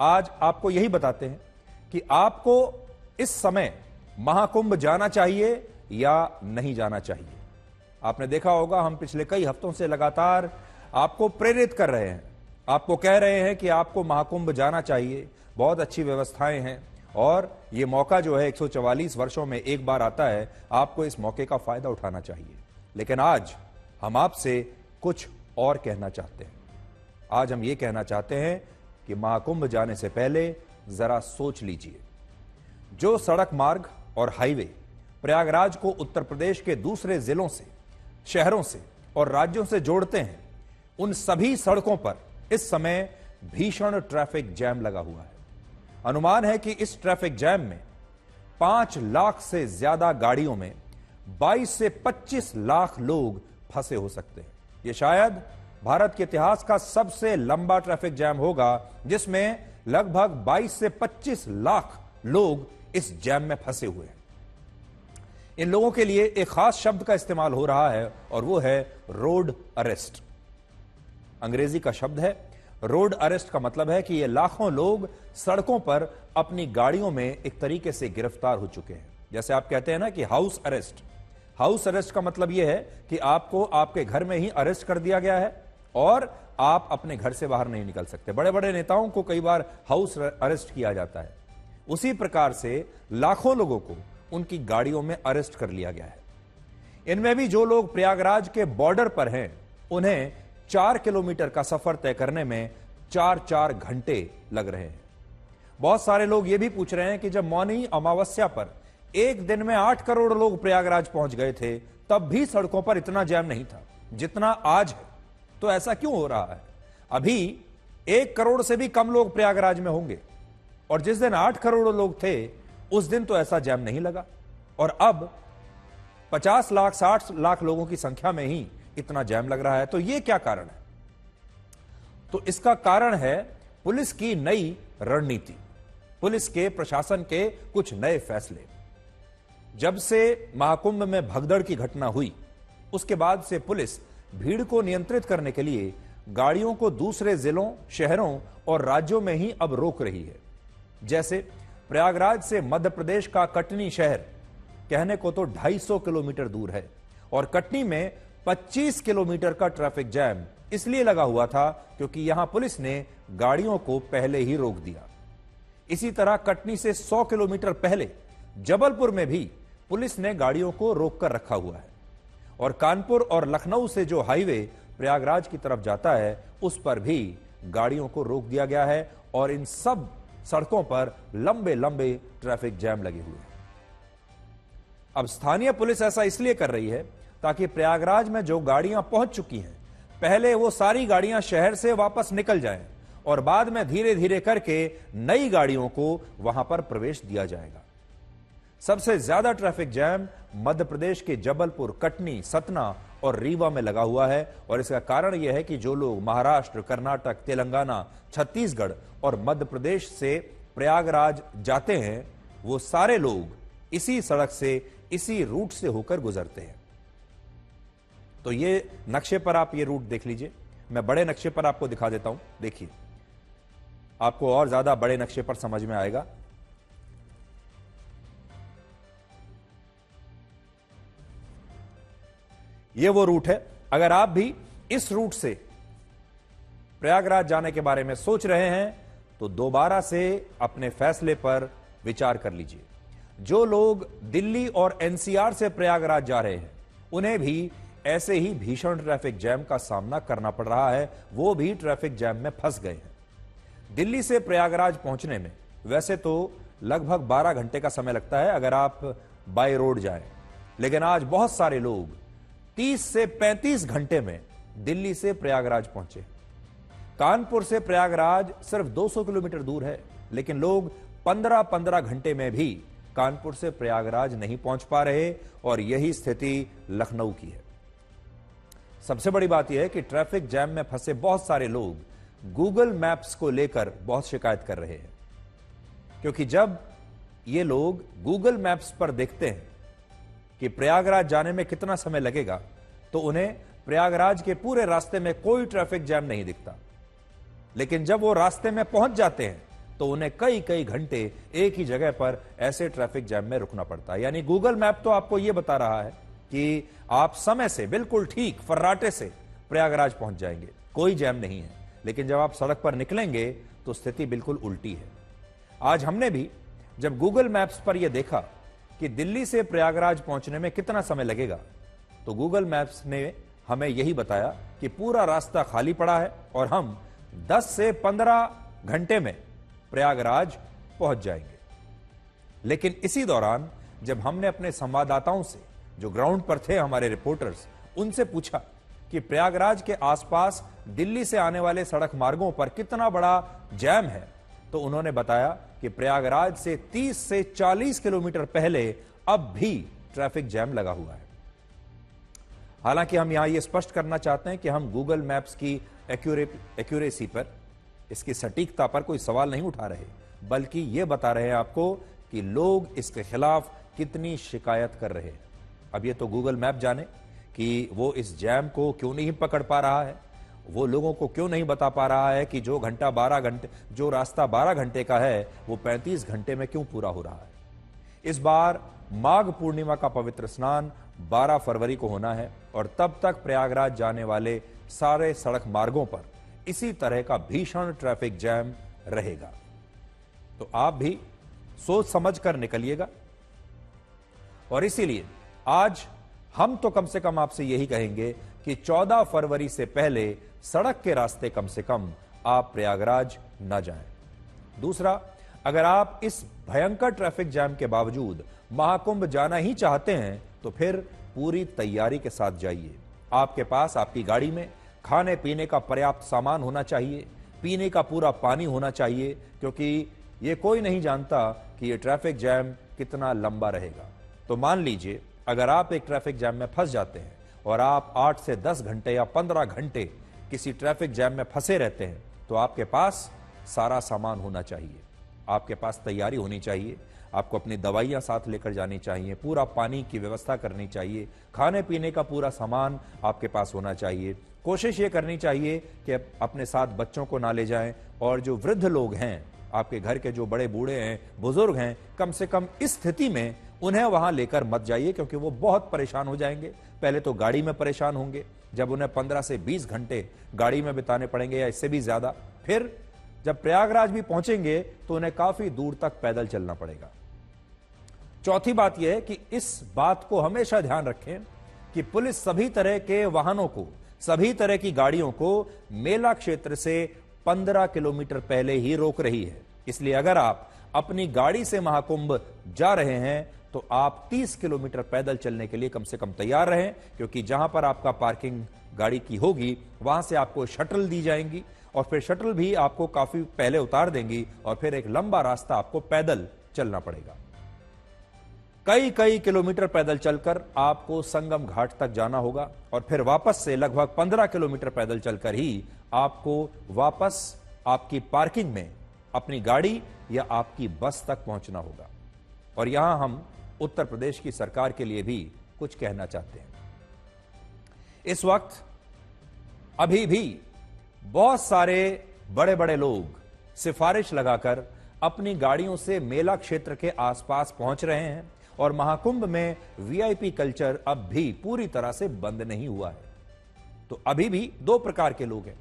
आज आपको यही बताते हैं कि आपको इस समय महाकुंभ जाना चाहिए या नहीं जाना चाहिए। आपने देखा होगा, हम पिछले कई हफ्तों से लगातार आपको प्रेरित कर रहे हैं, आपको कह रहे हैं कि आपको महाकुंभ जाना चाहिए, बहुत अच्छी व्यवस्थाएं हैं और ये मौका जो है 144 वर्षों में एक बार आता है, आपको इस मौके का फायदा उठाना चाहिए। लेकिन आज हम आपसे कुछ और कहना चाहते हैं। आज हम ये कहना चाहते हैं कि महाकुंभ जाने से पहले जरा सोच लीजिए। जो सड़क मार्ग और हाईवे प्रयागराज को उत्तर प्रदेश के दूसरे जिलों से, शहरों से और राज्यों से जोड़ते हैं, उन सभी सड़कों पर इस समय भीषण ट्रैफिक जैम लगा हुआ है। अनुमान है कि इस ट्रैफिक जैम में 5 लाख से ज्यादा गाड़ियों में 22 से 25 लाख लोग फंसे हो सकते हैं। यह शायद भारत के इतिहास का सबसे लंबा ट्रैफिक जैम होगा, जिसमें लगभग 22 से 25 लाख लोग इस जैम में फंसे हुए हैं। इन लोगों के लिए एक खास शब्द का इस्तेमाल हो रहा है और वो है रोड अरेस्ट। अंग्रेजी का शब्द है। रोड अरेस्ट का मतलब है कि ये लाखों लोग सड़कों पर अपनी गाड़ियों में एक तरीके से गिरफ्तार हो चुके हैं। जैसे आप कहते हैं ना कि हाउस अरेस्ट। हाउस अरेस्ट का मतलब यह है कि आपको आपके घर में ही अरेस्ट कर दिया गया है और आप अपने घर से बाहर नहीं निकल सकते। बड़े बड़े नेताओं को कई बार हाउस अरेस्ट किया जाता है। उसी प्रकार से लाखों लोगों को उनकी गाड़ियों में अरेस्ट कर लिया गया है। इनमें भी जो लोग प्रयागराज के बॉर्डर पर हैं, उन्हें 4 किलोमीटर का सफर तय करने में 4-4 घंटे लग रहे हैं। बहुत सारे लोग यह भी पूछ रहे हैं कि जब मौनी अमावस्या पर एक दिन में 8 करोड़ लोग प्रयागराज पहुंच गए थे, तब भी सड़कों पर इतना जैम नहीं था जितना आज है। तो ऐसा क्यों हो रहा है? अभी 1 करोड़ से भी कम लोग प्रयागराज में होंगे और जिस दिन 8 करोड़ लोग थे, उस दिन तो ऐसा जैम नहीं लगा और अब 50 लाख 60 लाख लोगों की संख्या में ही इतना जैम लग रहा है। तो यह क्या कारण है? तो इसका कारण है पुलिस की नई रणनीति, पुलिस के प्रशासन के कुछ नए फैसले। जब से महाकुंभ में भगदड़ की घटना हुई, उसके बाद से पुलिस भीड़ को नियंत्रित करने के लिए गाड़ियों को दूसरे जिलों, शहरों और राज्यों में ही अब रोक रही है। जैसे प्रयागराज से मध्य प्रदेश का कटनी शहर कहने को तो 250 किलोमीटर दूर है और कटनी में 25 किलोमीटर का ट्रैफिक जैम इसलिए लगा हुआ था क्योंकि यहां पुलिस ने गाड़ियों को पहले ही रोक दिया। इसी तरह कटनी से 100 किलोमीटर पहले जबलपुर में भी पुलिस ने गाड़ियों को रोककर रखा हुआ है और कानपुर और लखनऊ से जो हाईवे प्रयागराज की तरफ जाता है, उस पर भी गाड़ियों को रोक दिया गया है और इन सब सड़कों पर लंबे लंबे ट्रैफिक जैम लगे हुए हैं। अब स्थानीय पुलिस ऐसा इसलिए कर रही है ताकि प्रयागराज में जो गाड़ियां पहुंच चुकी हैं, पहले वो सारी गाड़ियां शहर से वापस निकल जाएं और बाद में धीरे धीरे करके नई गाड़ियों को वहां पर प्रवेश दिया जाएगा। सबसे ज्यादा ट्रैफिक जैम मध्य प्रदेश के जबलपुर, कटनी, सतना और रीवा में लगा हुआ है और इसका कारण यह है कि जो लोग महाराष्ट्र, कर्नाटक, तेलंगाना, छत्तीसगढ़ और मध्य प्रदेश से प्रयागराज जाते हैं, वो सारे लोग इसी सड़क से, इसी रूट से होकर गुजरते हैं। तो ये नक्शे पर आप ये रूट देख लीजिए। मैं बड़े नक्शे पर आपको दिखा देता हूं। देखिए, आपको और ज्यादा बड़े नक्शे पर समझ में आएगा। ये वो रूट है। अगर आप भी इस रूट से प्रयागराज जाने के बारे में सोच रहे हैं तो दोबारा से अपने फैसले पर विचार कर लीजिए। जो लोग दिल्ली और एनसीआर से प्रयागराज जा रहे हैं, उन्हें भी ऐसे ही भीषण ट्रैफिक जैम का सामना करना पड़ रहा है। वो भी ट्रैफिक जैम में फंस गए हैं। दिल्ली से प्रयागराज पहुंचने में वैसे तो लगभग 12 घंटे का समय लगता है अगर आप बाय रोड जाएं, लेकिन आज बहुत सारे लोग 30 से 35 घंटे में दिल्ली से प्रयागराज पहुंचे। कानपुर से प्रयागराज सिर्फ 200 किलोमीटर दूर है, लेकिन लोग 15-15 घंटे में भी कानपुर से प्रयागराज नहीं पहुंच पा रहे और यही स्थिति लखनऊ की है। सबसे बड़ी बात यह है कि ट्रैफिक जैम में फंसे बहुत सारे लोग गूगल मैप्स को लेकर बहुत शिकायत कर रहे हैं, क्योंकि जब ये लोग गूगल मैप्स पर देखते हैं कि प्रयागराज जाने में कितना समय लगेगा, तो उन्हें प्रयागराज के पूरे रास्ते में कोई ट्रैफिक जैम नहीं दिखता। लेकिन जब वो रास्ते में पहुंच जाते हैं तो उन्हें कई कई घंटे एक ही जगह पर ऐसे ट्रैफिक जैम में रुकना पड़ता है। यानी गूगल मैप तो आपको यह बता रहा है कि आप समय से बिल्कुल ठीक फर्राटे से प्रयागराज पहुंच जाएंगे, कोई जैम नहीं है। लेकिन जब आप सड़क पर निकलेंगे तो स्थिति बिल्कुल उल्टी है। आज हमने भी जब गूगल मैप्स पर यह देखा कि दिल्ली से प्रयागराज पहुंचने में कितना समय लगेगा, तो गूगल मैप्स ने हमें यही बताया कि पूरा रास्ता खाली पड़ा है और हम 10 से 15 घंटे में प्रयागराज पहुंच जाएंगे। लेकिन इसी दौरान जब हमने अपने संवाददाताओं से, जो ग्राउंड पर थे हमारे रिपोर्टर्स, उनसे पूछा कि प्रयागराज के आसपास दिल्ली से आने वाले सड़क मार्गों पर कितना बड़ा जैम है, तो उन्होंने बताया कि प्रयागराज से 30 से 40 किलोमीटर पहले अब भी ट्रैफिक जैम लगा हुआ है। हालांकि हम यहां यह स्पष्ट करना चाहते हैं कि हम गूगल मैप्स की एक्यूरेसी पर, इसकी सटीकता पर कोई सवाल नहीं उठा रहे, बल्कि यह बता रहे हैं आपको कि लोग इसके खिलाफ कितनी शिकायत कर रहे हैं। अब ये तो गूगल मैप जाने कि वो इस जैम को क्यों नहीं पकड़ पा रहा है, वो लोगों को क्यों नहीं बता पा रहा है कि जो रास्ता 12 घंटे का है वो 35 घंटे में क्यों पूरा हो रहा है। इस बार माघ पूर्णिमा का पवित्र स्नान 12 फरवरी को होना है और तब तक प्रयागराज जाने वाले सारे सड़क मार्गों पर इसी तरह का भीषण ट्रैफिक जैम रहेगा। तो आप भी सोच समझ कर निकलिएगा। और इसीलिए आज हम तो कम से कम आपसे यही कहेंगे कि 14 फरवरी से पहले सड़क के रास्ते कम से कम आप प्रयागराज न जाएं। दूसरा, अगर आप इस भयंकर ट्रैफिक जैम के बावजूद महाकुंभ जाना ही चाहते हैं तो फिर पूरी तैयारी के साथ जाइए। आपके पास आपकी गाड़ी में खाने पीने का पर्याप्त सामान होना चाहिए, पीने का पूरा पानी होना चाहिए, क्योंकि ये कोई नहीं जानता कि ये ट्रैफिक जैम कितना लंबा रहेगा। तो मान लीजिए अगर आप एक ट्रैफिक जैम में फंस जाते हैं और आप 8 से 10 घंटे या 15 घंटे किसी ट्रैफिक जैम में फंसे रहते हैं, तो आपके पास सारा सामान होना चाहिए, आपके पास तैयारी होनी चाहिए, आपको अपनी दवाइयां साथ लेकर जानी चाहिए, पूरा पानी की व्यवस्था करनी चाहिए, खाने पीने का पूरा सामान आपके पास होना चाहिए। कोशिश ये करनी चाहिए कि अपने साथ बच्चों को ना ले जाएं, और जो वृद्ध लोग हैं, आपके घर के जो बड़े बूढ़े हैं, बुजुर्ग हैं, कम से कम इस स्थिति में उन्हें वहां लेकर मत जाइए, क्योंकि वो बहुत परेशान हो जाएंगे। पहले तो गाड़ी में परेशान होंगे, जब उन्हें 15 से 20 घंटे गाड़ी में बिताने पड़ेंगे या इससे भी ज्यादा। फिर जब प्रयागराज भी पहुंचेंगे तो उन्हें काफी दूर तक पैदल चलना पड़ेगा। चौथी बात यह है कि इस बात को हमेशा ध्यान रखें कि पुलिस सभी तरह के वाहनों को, सभी तरह की गाड़ियों को मेला क्षेत्र से 15 किलोमीटर पहले ही रोक रही है। इसलिए अगर आप अपनी गाड़ी से महाकुंभ जा रहे हैं तो आप 30 किलोमीटर पैदल चलने के लिए कम से कम तैयार रहें, क्योंकि जहां पर आपका पार्किंग गाड़ी की होगी वहां से आपको शटल दी जाएंगी और फिर शटल भी आपको काफी पहले उतार देंगी और फिर एक लंबा रास्ता आपको पैदल चलना पड़ेगा। कई कई किलोमीटर पैदल चलकर आपको संगम घाट तक जाना होगा और फिर वापस से लगभग 15 किलोमीटर पैदल चलकर ही आपको वापस आपकी पार्किंग में अपनी गाड़ी या आपकी बस तक पहुंचना होगा। और यहां हम उत्तर प्रदेश की सरकार के लिए भी कुछ कहना चाहते हैं। इस वक्त अभी भी बहुत सारे बड़े बड़े लोग सिफारिश लगाकर अपनी गाड़ियों से मेला क्षेत्र के आसपास पहुंच रहे हैं और महाकुंभ में वीआईपी कल्चर अब भी पूरी तरह से बंद नहीं हुआ है। तो अभी भी दो प्रकार के लोग हैं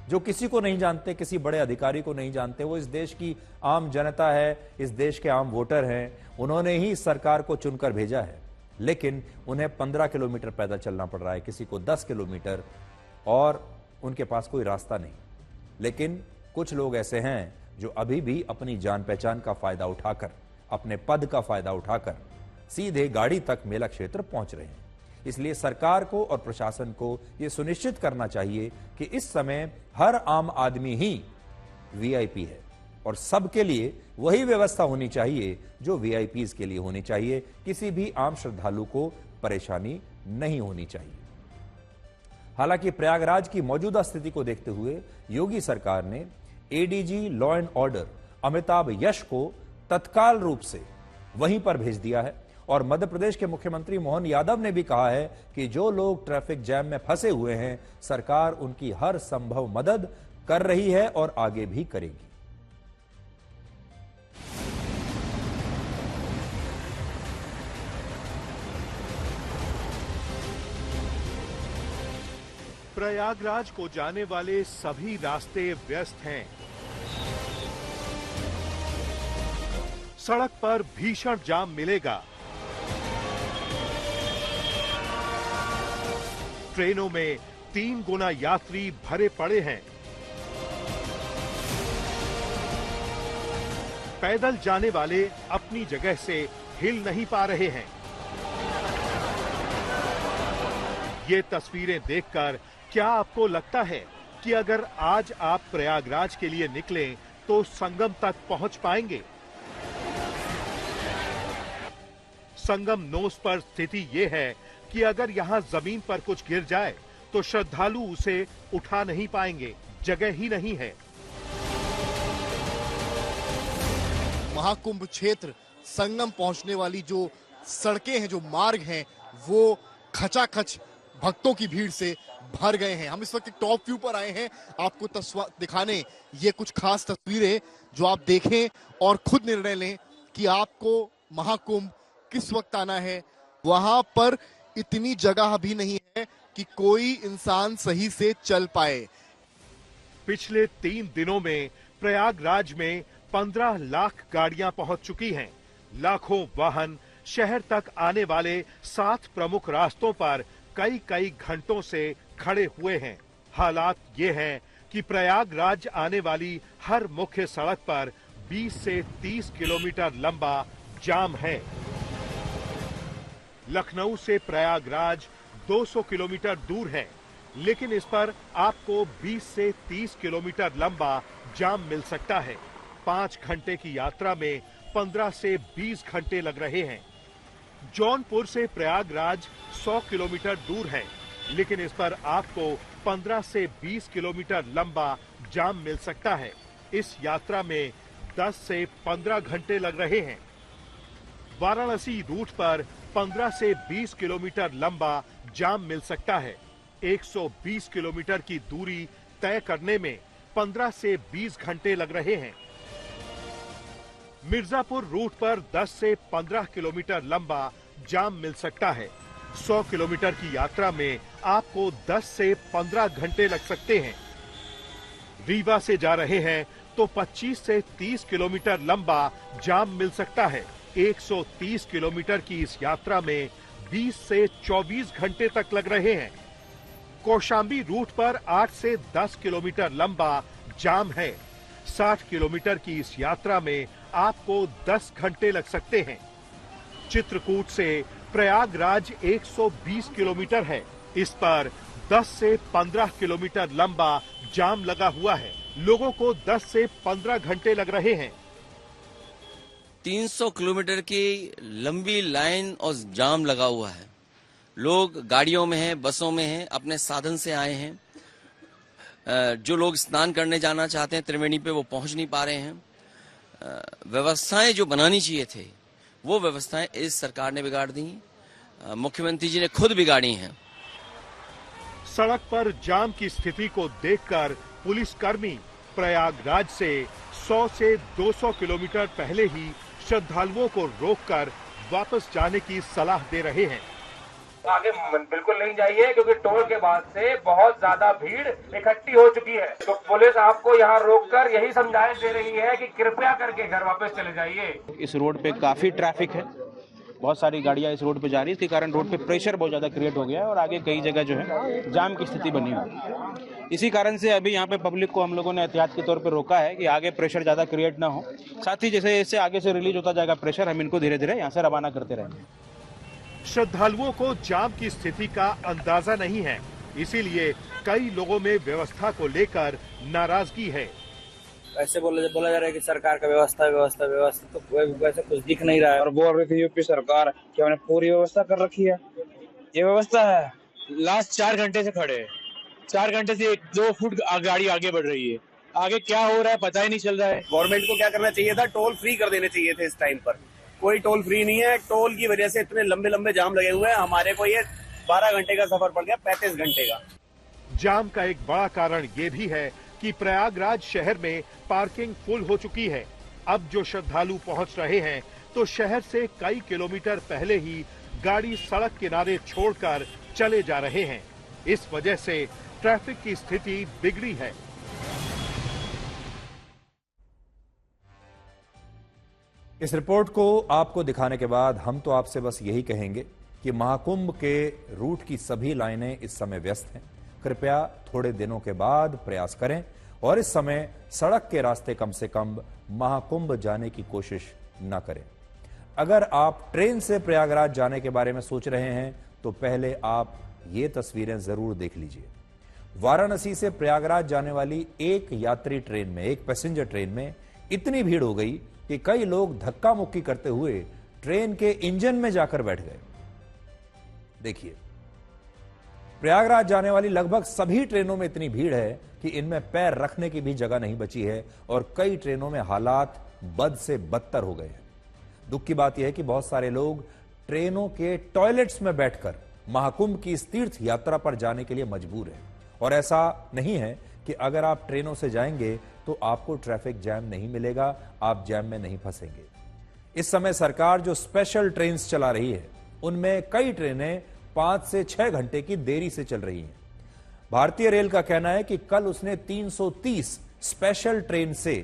जो किसी को नहीं जानते, किसी बड़े अधिकारी को नहीं जानते। वो इस देश की आम जनता है, इस देश के आम वोटर हैं, उन्होंने ही इस सरकार को चुनकर भेजा है, लेकिन उन्हें 15 किलोमीटर पैदल चलना पड़ रहा है, किसी को 10 किलोमीटर, और उनके पास कोई रास्ता नहीं। लेकिन कुछ लोग ऐसे हैं जो अभी भी अपनी जान पहचान का फायदा उठाकर, अपने पद का फायदा उठाकर सीधे गाड़ी तक मेला क्षेत्र पहुंच रहे हैं। इसलिए सरकार को और प्रशासन को यह सुनिश्चित करना चाहिए कि इस समय हर आम आदमी ही वीआईपी है और सबके लिए वही व्यवस्था होनी चाहिए जो वीआईपीज के लिए होनी चाहिए। किसी भी आम श्रद्धालु को परेशानी नहीं होनी चाहिए। हालांकि प्रयागराज की मौजूदा स्थिति को देखते हुए योगी सरकार ने ADG law and order Amitabh Yash को तत्काल रूप से वहीं पर भेज दिया है और मध्य प्रदेश के मुख्यमंत्री मोहन यादव ने भी कहा है कि जो लोग ट्रैफिक जैम में फंसे हुए हैं, सरकार उनकी हर संभव मदद कर रही है और आगे भी करेगी। प्रयागराज को जाने वाले सभी रास्ते व्यस्त हैं। सड़क पर भीषण जाम मिलेगा। ट्रेनों में 3 गुना यात्री भरे पड़े हैं। पैदल जाने वाले अपनी जगह से हिल नहीं पा रहे हैं। ये तस्वीरें देखकर क्या आपको लगता है कि अगर आज आप प्रयागराज के लिए निकलें तो संगम तक पहुंच पाएंगे? संगम नोस पर स्थिति ये है कि अगर यहां जमीन पर कुछ गिर जाए तो श्रद्धालु उसे उठा नहीं पाएंगे, जगह ही नहीं है। महाकुंभ क्षेत्र संगम पहुंचने वाली जो सड़कें हैं, जो मार्ग हैं, वो खचाखच भक्तों की भीड़ से भर गए हैं। हम इस वक्त एक टॉप व्यू पर आए हैं आपको दिखाने ये कुछ खास तस्वीरें जो आप देखें और खुद निर्णय लें कि आपको महाकुंभ किस वक्त आना है। वहां पर इतनी जगह भी नहीं है कि कोई इंसान सही से चल पाए। पिछले 3 दिनों में प्रयागराज में 15 लाख गाड़ियां पहुंच चुकी हैं। लाखों वाहन शहर तक आने वाले 7 प्रमुख रास्तों पर कई घंटों से खड़े हुए हैं। हालात ये हैं कि प्रयागराज आने वाली हर मुख्य सड़क पर 20 से 30 किलोमीटर लंबा जाम है। लखनऊ से प्रयागराज 200 किलोमीटर दूर है, लेकिन इस पर आपको 20 से 30 किलोमीटर लंबा जाम मिल सकता है। 5 घंटे की यात्रा में 15 से 20 घंटे लग रहे हैं। जौनपुर से प्रयागराज 100 किलोमीटर दूर है, लेकिन इस पर आपको 15 से 20 किलोमीटर लंबा जाम मिल सकता है। इस यात्रा में 10 से 15 घंटे लग रहे हैं। वाराणसी रूट पर 15 से 20 किलोमीटर लंबा जाम मिल सकता है। 120 किलोमीटर की दूरी तय करने में 15 से 20 घंटे लग रहे हैं। मिर्जापुर रूट पर 10 से 15 किलोमीटर लंबा जाम मिल सकता है। 100 किलोमीटर की यात्रा में आपको 10 से 15 घंटे लग सकते हैं। रीवा से जा रहे हैं तो 25 से 30 किलोमीटर लंबा जाम मिल सकता है। 130 किलोमीटर की इस यात्रा में 20 से 24 घंटे तक लग रहे हैं। कौशाम्बी रूट पर 8 से 10 किलोमीटर लंबा जाम है। 60 किलोमीटर की इस यात्रा में आपको 10 घंटे लग सकते हैं। चित्रकूट से प्रयागराज 120 किलोमीटर है। इस पर 10 से 15 किलोमीटर लंबा जाम लगा हुआ है। लोगों को 10 से 15 घंटे लग रहे हैं। 300 किलोमीटर की लंबी लाइन और जाम लगा हुआ है। लोग गाड़ियों में हैं, बसों में हैं, अपने साधन से आए हैं। जो लोग स्नान करने जाना चाहते हैं त्रिवेणी पे, वो पहुंच नहीं पा रहे हैं। व्यवस्थाएं जो बनानी चाहिए थे वो व्यवस्थाएं इस सरकार ने बिगाड़ दी। मुख्यमंत्री जी ने खुद बिगाड़ी हैं। सड़क पर जाम की स्थिति को देखकर पुलिसकर्मी प्रयागराज से 100 से 200 किलोमीटर पहले ही श्रद्धालुओं को रोककर वापस जाने की सलाह दे रहे हैं। आगे बिल्कुल नहीं जाइए, क्योंकि टोल के बाद से बहुत ज्यादा भीड़ इकट्ठी हो चुकी है। तो पुलिस आपको यहाँ रोककर यही समझाइश दे रही है कि कृपया करके घर वापस चले जाइए। इस रोड पे काफी ट्रैफिक है, बहुत सारी गाड़ियां इस रोड पे जा रही है। इसके कारण रोड पे प्रेशर बहुत ज्यादा क्रिएट हो गया है और आगे कई जगह जो है जाम की स्थिति बनी हुई है। इसी कारण से अभी यहाँ पे पब्लिक को हम लोगों ने एहतियात के तौर पे रोका है कि आगे प्रेशर ज्यादा क्रिएट ना हो। साथ ही जैसे इससे आगे से रिलीज होता जाएगा प्रेशर, हम इनको धीरे धीरे यहाँ से रवाना करते रहेंगे। श्रद्धालुओं को जाम की स्थिति का अंदाजा नहीं है, इसीलिए कई लोगों में व्यवस्था को लेकर नाराजगी है। ऐसे बोला जा रहा है कि सरकार का व्यवस्था तो वैसे कुछ दिख नहीं रहा है। और बोल रही थी यूपी सरकार कि हमने पूरी व्यवस्था कर रखी है। ये व्यवस्था है, लास्ट 4 घंटे से खड़े हैं। 4 घंटे से 2 फुट गाड़ी आगे बढ़ रही है। आगे क्या हो रहा है पता ही नहीं चल रहा है। गवर्नमेंट को क्या करना चाहिए था, टोल फ्री कर देने चाहिए थे। इस टाइम पर कोई टोल फ्री नहीं है। टोल की वजह से इतने लंबे लंबे जाम लगे हुए हैं। हमारे को ये 12 घंटे का सफर पड़ गया 35 घंटे का। जाम का एक बड़ा कारण ये भी है कि प्रयागराज शहर में पार्किंग फुल हो चुकी है। अब जो श्रद्धालु पहुंच रहे हैं तो शहर से कई किलोमीटर पहले ही गाड़ी सड़क किनारे छोड़कर चले जा रहे हैं। इस वजह से ट्रैफिक की स्थिति बिगड़ी है। इस रिपोर्ट को आपको दिखाने के बाद हम तो आपसे बस यही कहेंगे कि महाकुंभ के रूट की सभी लाइनें इस समय व्यस्त हैं। कृपया थोड़े दिनों के बाद प्रयास करें और इस समय सड़क के रास्ते कम से कम महाकुंभ जाने की कोशिश न करें। अगर आप ट्रेन से प्रयागराज जाने के बारे में सोच रहे हैं तो पहले आप ये तस्वीरें जरूर देख लीजिए। वाराणसी से प्रयागराज जाने वाली एक यात्री ट्रेन में, एक पैसेंजर ट्रेन में इतनी भीड़ हो गई कि कई लोग धक्का मुक्की करते हुए ट्रेन के इंजन में जाकर बैठ गए। देखिए, प्रयागराज जाने वाली लगभग सभी ट्रेनों में इतनी भीड़ है कि इनमें पैर रखने की भी जगह नहीं बची है और कई ट्रेनों में हालात बद से बदतर हो गए हैं। दुख की बात यह है कि बहुत सारे लोग ट्रेनों के टॉयलेट्स में बैठकर महाकुंभ की इस तीर्थ यात्रा पर जाने के लिए मजबूर हैं। और ऐसा नहीं है कि अगर आप ट्रेनों से जाएंगे तो आपको ट्रैफिक जैम नहीं मिलेगा, आप जैम में नहीं फंसेंगे। इस समय सरकार जो स्पेशल ट्रेन चला रही है उनमें कई ट्रेनें 5 से 6 घंटे की देरी से चल रही हैं। भारतीय रेल का कहना है कि कल उसने 330 स्पेशल ट्रेन से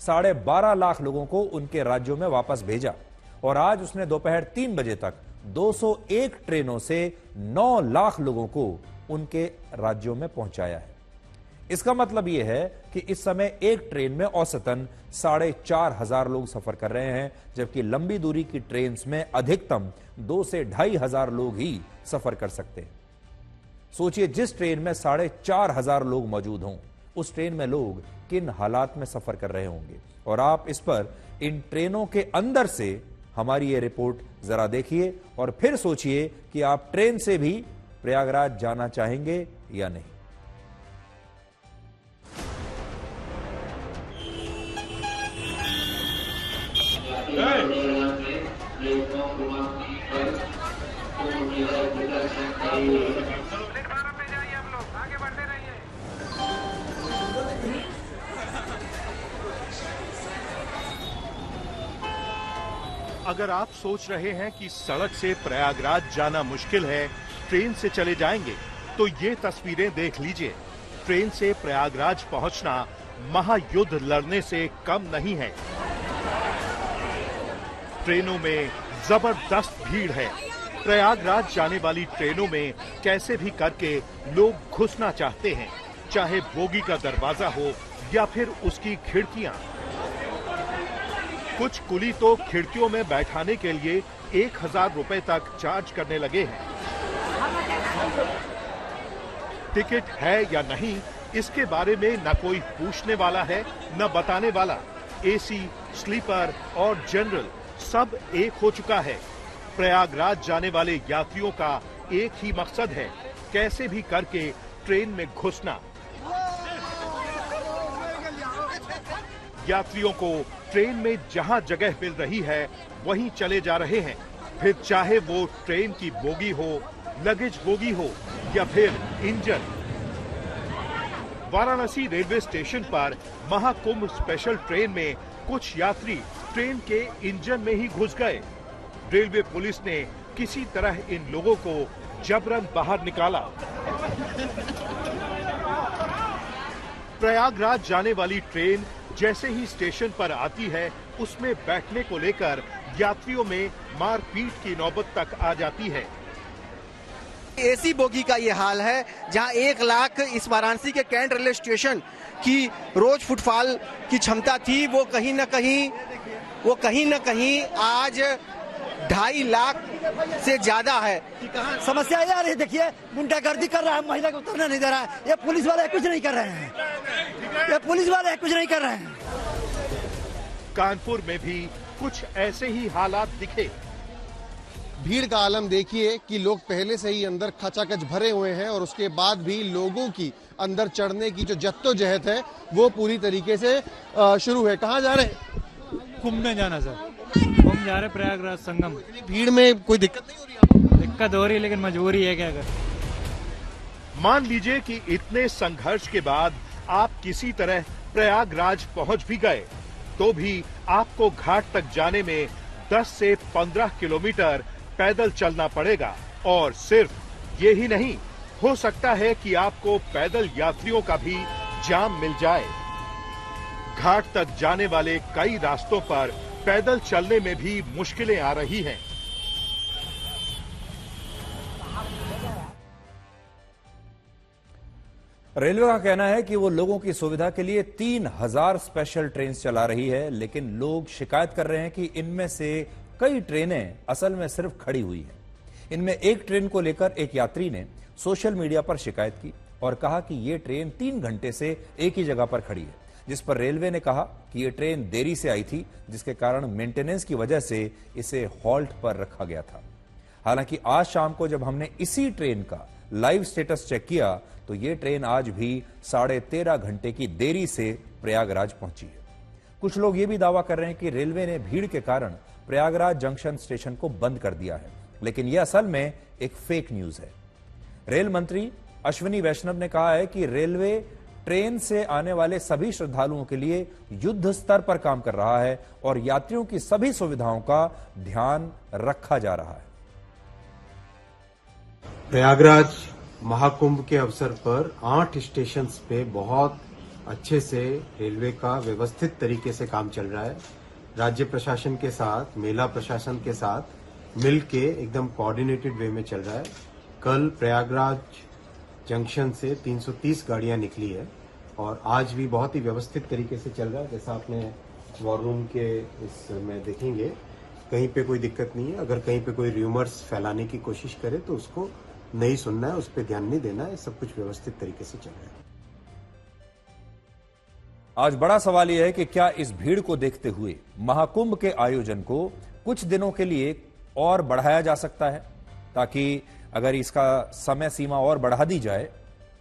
12.5 लाख लोगों को उनके राज्यों में वापस भेजा और आज उसने दोपहर 3 बजे तक 201 ट्रेनों से 9 लाख लोगों को उनके राज्यों में पहुंचाया है। इसका मतलब यह है कि इस समय एक ट्रेन में औसतन 4,500 लोग सफर कर रहे हैं, जबकि लंबी दूरी की ट्रेन में अधिकतम 2 से 2,500 लोग ही सफर कर सकते हैं। सोचिए, जिस ट्रेन में 4,500 लोग मौजूद हों, उस ट्रेन में लोग किन हालात में सफर कर रहे होंगे। और आप इस पर इन ट्रेनों के अंदर से हमारी ये रिपोर्ट जरा देखिए और फिर सोचिए कि आप ट्रेन से भी प्रयागराज जाना चाहेंगे या नहीं। अगर आप सोच रहे हैं कि सड़क से प्रयागराज जाना मुश्किल है, ट्रेन से चले जाएंगे, तो ये तस्वीरें देख लीजिए। ट्रेन से प्रयागराज पहुंचना महायुद्ध लड़ने से कम नहीं है। ट्रेनों में जबरदस्त भीड़ है। प्रयागराज जाने वाली ट्रेनों में कैसे भी करके लोग घुसना चाहते हैं, चाहे बोगी का दरवाजा हो या फिर उसकी खिड़कियां। कुछ कुली तो खिड़कियों में बैठाने के लिए 1,000 रुपए तक चार्ज करने लगे हैं। टिकट है या नहीं, इसके बारे में न कोई पूछने वाला है न बताने वाला। एसी, स्लीपर और जनरल सब एक हो चुका है। प्रयागराज जाने वाले यात्रियों का एक ही मकसद है, कैसे भी करके ट्रेन में घुसना। यात्रियों को ट्रेन में जहां जगह मिल रही है वहीं चले जा रहे हैं, फिर चाहे वो ट्रेन की बोगी हो, लगेज बोगी हो या फिर इंजन। वाराणसी रेलवे स्टेशन पर महाकुंभ स्पेशल ट्रेन में कुछ यात्री ट्रेन के इंजन में ही घुस गए। रेलवे पुलिस ने किसी तरह इन लोगों को जबरन बाहर निकाला। प्रयागराज जाने वाली ट्रेन जैसे ही स्टेशन पर आती है, उसमें बैठने को लेकर यात्रियों में मारपीट की नौबत तक आ जाती है। एसी बोगी का ये हाल है, जहां 1 लाख इस वाराणसी के कैंट रेलवे स्टेशन की रोज फुटफॉल की क्षमता थी, वो कहीं न कहीं आज 2.5 लाख से ज्यादा है। समस्या ये आ रही है, देखिए गुंडागर्दी कर रहा है, महिला को उतरना नहीं दे रहा है। ये पुलिस वाले कुछ नहीं कर रहे हैं, कानपुर में भी कुछ ऐसे ही हालात दिखे। भीड़ का आलम देखिए कि लोग पहले से ही अंदर खचाखच भरे हुए हैं और उसके बाद भी लोगों की अंदर चढ़ने की जो जद्दोजहद है वो पूरी तरीके से शुरू है। कहाँ जा रहे हैं? कुंभ में जाना सर, कुंभ जा रहे प्रयागराज संगम। भीड़ में कोई दिक्कत नहीं हो रही आपको? दिक्कत हो रही है, लेकिन मजबूरी है क्या कर। मान लीजिए कि इतने संघर्ष के बाद आप किसी तरह प्रयागराज पहुंच भी गए, तो भी आपको घाट तक जाने में 10 से 15 किलोमीटर पैदल चलना पड़ेगा। और सिर्फ ये ही नहीं, हो सकता है कि आपको पैदल यात्रियों का भी जाम मिल जाए। घाट तक जाने वाले कई रास्तों पर पैदल चलने में भी मुश्किलें आ रही हैं। रेलवे का कहना है कि वो लोगों की सुविधा के लिए 3000 स्पेशल ट्रेन चला रही है, लेकिन लोग शिकायत कर रहे हैं कि इनमें से कई ट्रेनें असल में सिर्फ खड़ी हुई हैं। इनमें एक ट्रेन को लेकर एक यात्री ने सोशल मीडिया पर शिकायत की और कहा कि ये ट्रेन 3 घंटे से एक ही जगह पर खड़ी है, जिस पर रेलवे ने कहा कि ये ट्रेन देरी से आई थी, जिसके कारण मेंटेनेंस की वजह से इसे हॉल्ट पर रखा गया था। हालांकि आज शाम को जब हमने इसी ट्रेन का लाइव स्टेटस चेक किया तो ये ट्रेन आज भी 13.5 घंटे की देरी से प्रयागराज पहुंची है। कुछ लोग ये भी दावा कर रहे हैं कि रेलवे ने भीड़ के कारण प्रयागराज जंक्शन स्टेशन को बंद कर दिया है, लेकिन यह असल में एक फेक न्यूज है। रेल मंत्री अश्विनी वैष्णव ने कहा है कि रेलवे ट्रेन से आने वाले सभी श्रद्धालुओं के लिए युद्ध स्तर पर काम कर रहा है और यात्रियों की सभी सुविधाओं का ध्यान रखा जा रहा है। प्रयागराज महाकुंभ के अवसर पर 8 स्टेशंस पे बहुत अच्छे से रेलवे का व्यवस्थित तरीके से काम चल रहा है। राज्य प्रशासन के साथ, मेला प्रशासन के साथ मिलके एकदम कोऑर्डिनेटेड वे में चल रहा है। कल प्रयागराज जंक्शन से 330 गाड़ियां निकली है और आज भी बहुत ही व्यवस्थित तरीके से चल रहा है। जैसा आपने वॉर रूम के इसमें देखेंगे, कहीं पे कोई दिक्कत नहीं है। अगर कहीं पे कोई र्यूमर्स फैलाने की कोशिश करे तो उसको नहीं सुनना है, उस पर ध्यान नहीं देना है। सब कुछ व्यवस्थित तरीके से चल रहा है। आज बड़ा सवाल यह है कि क्या इस भीड़ को देखते हुए महाकुंभ के आयोजन को कुछ दिनों के लिए और बढ़ाया जा सकता है, ताकि अगर इसका समय सीमा और बढ़ा दी जाए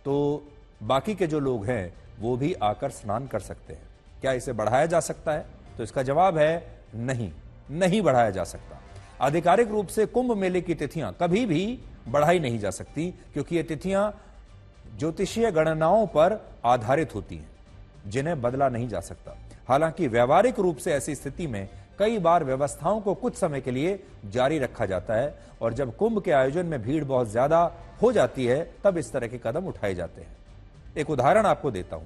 तो बाकी के जो लोग हैं वो भी आकर स्नान कर सकते हैं। क्या इसे बढ़ाया जा सकता है? तो इसका जवाब है नहीं बढ़ाया जा सकता। आधिकारिक रूप से कुंभ मेले की तिथियां कभी भी बढ़ाई नहीं जा सकती, क्योंकि ये तिथियां ज्योतिषीय गणनाओं पर आधारित होती हैं, जिन्हें बदला नहीं जा सकता। हालांकि व्यवहारिक रूप से ऐसी स्थिति में कई बार व्यवस्थाओं को कुछ समय के लिए जारी रखा जाता है और जब कुंभ के आयोजन में भीड़ बहुत ज्यादा हो जाती है तब इस तरह के कदम उठाए जाते हैं। एक उदाहरण आपको देता हूं।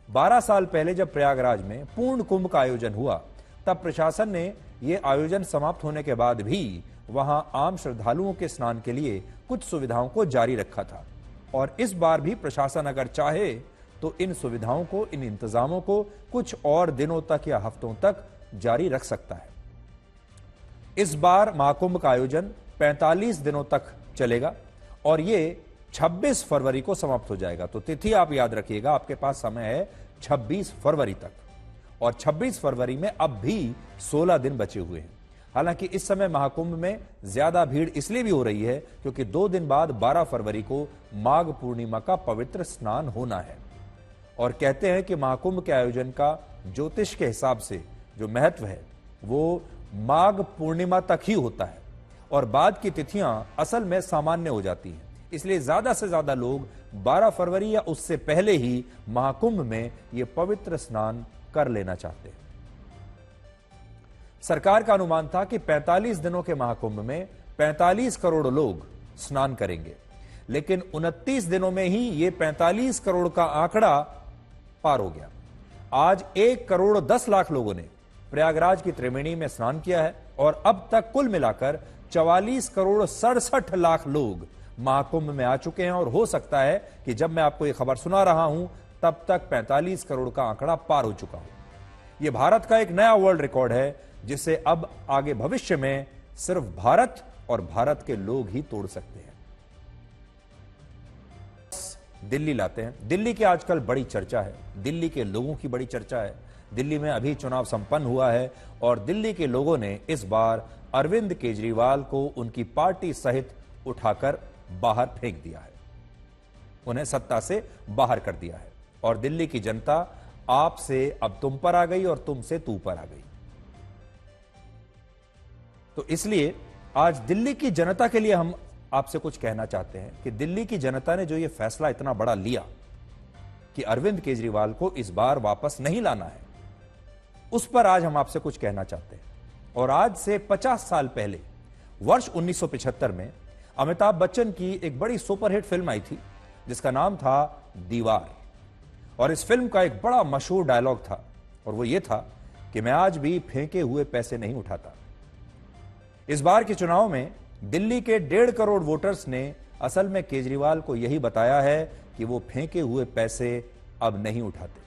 12 साल पहले जब प्रयागराज में पूर्ण कुंभ का आयोजन हुआ, तब प्रशासन ने यह आयोजन समाप्त होने के बाद भी वहां आम श्रद्धालुओं के स्नान के लिए कुछ सुविधाओं को जारी रखा था और इस बार भी प्रशासन अगर चाहे तो इन सुविधाओं को, इन इंतजामों को कुछ और दिनों तक या हफ्तों तक जारी रख सकता है। इस बार महाकुंभ का आयोजन 45 दिनों तक चलेगा और ये 26 फरवरी को समाप्त हो जाएगा। तो तिथि आप याद रखिएगा, आपके पास समय है 26 फरवरी तक और 26 फरवरी में अब भी 16 दिन बचे हुए हैं। हालांकि इस समय महाकुंभ में ज्यादा भीड़ इसलिए भी हो रही है क्योंकि 2 दिन बाद 12 फरवरी को माघ पूर्णिमा का पवित्र स्नान होना है और कहते हैं कि महाकुंभ के आयोजन का ज्योतिष के हिसाब से जो महत्व है वो माघ पूर्णिमा तक ही होता है और बाद की तिथियां असल में सामान्य हो जाती हैं। इसलिए ज्यादा से ज्यादा लोग 12 फरवरी या उससे पहले ही महाकुंभ में ये पवित्र स्नान कर लेना चाहते हैं। सरकार का अनुमान था कि 45 दिनों के महाकुंभ में 45 करोड़ लोग स्नान करेंगे, लेकिन 29 दिनों में ही ये 45 करोड़ का आंकड़ा पार हो गया। आज 1 करोड़ 10 लाख लोगों ने प्रयागराज की त्रिवेणी में स्नान किया है और अब तक कुल मिलाकर 44 करोड़ 67 लाख लोग महाकुंभ में आ चुके हैं और हो सकता है कि जब मैं आपको यह खबर सुना रहा हूं तब तक 45 करोड़ का आंकड़ा पार हो चुका हो। यह भारत का एक नया वर्ल्ड रिकॉर्ड है जिसे अब आगे भविष्य में सिर्फ भारत और भारत के लोग ही तोड़ सकते हैं। दिल्ली लाते हैं। दिल्ली की आजकल बड़ी चर्चा है, दिल्ली के लोगों की बड़ी चर्चा है। दिल्ली में अभी चुनाव संपन्न हुआ है और दिल्ली के लोगों ने इस बार अरविंद केजरीवाल को उनकी पार्टी सहित उठाकर बाहर फेंक दिया है, उन्हें सत्ता से बाहर कर दिया है और दिल्ली की जनता आप से अब तुम पर आ गई और तुमसे तू पर आ गई। तो इसलिए आज दिल्ली की जनता के लिए हम आपसे कुछ कहना चाहते हैं कि दिल्ली की जनता ने जो ये फैसला इतना बड़ा लिया कि अरविंद केजरीवाल को इस बार वापस नहीं लाना है, उस पर आज हम आपसे कुछ कहना चाहते हैं। और आज से 50 साल पहले वर्ष 1975 में अमिताभ बच्चन की एक बड़ी सुपरहिट फिल्म आई थी जिसका नाम था दीवार। और इस फिल्म का एक बड़ा मशहूर डायलॉग था, और वो ये था कि मैं आज भी फेंके हुए पैसे नहीं उठाता। इस बार के चुनाव में दिल्ली के 1.5 करोड़ वोटर्स ने असल में केजरीवाल को यही बताया है कि वो फेंके हुए पैसे अब नहीं उठाते।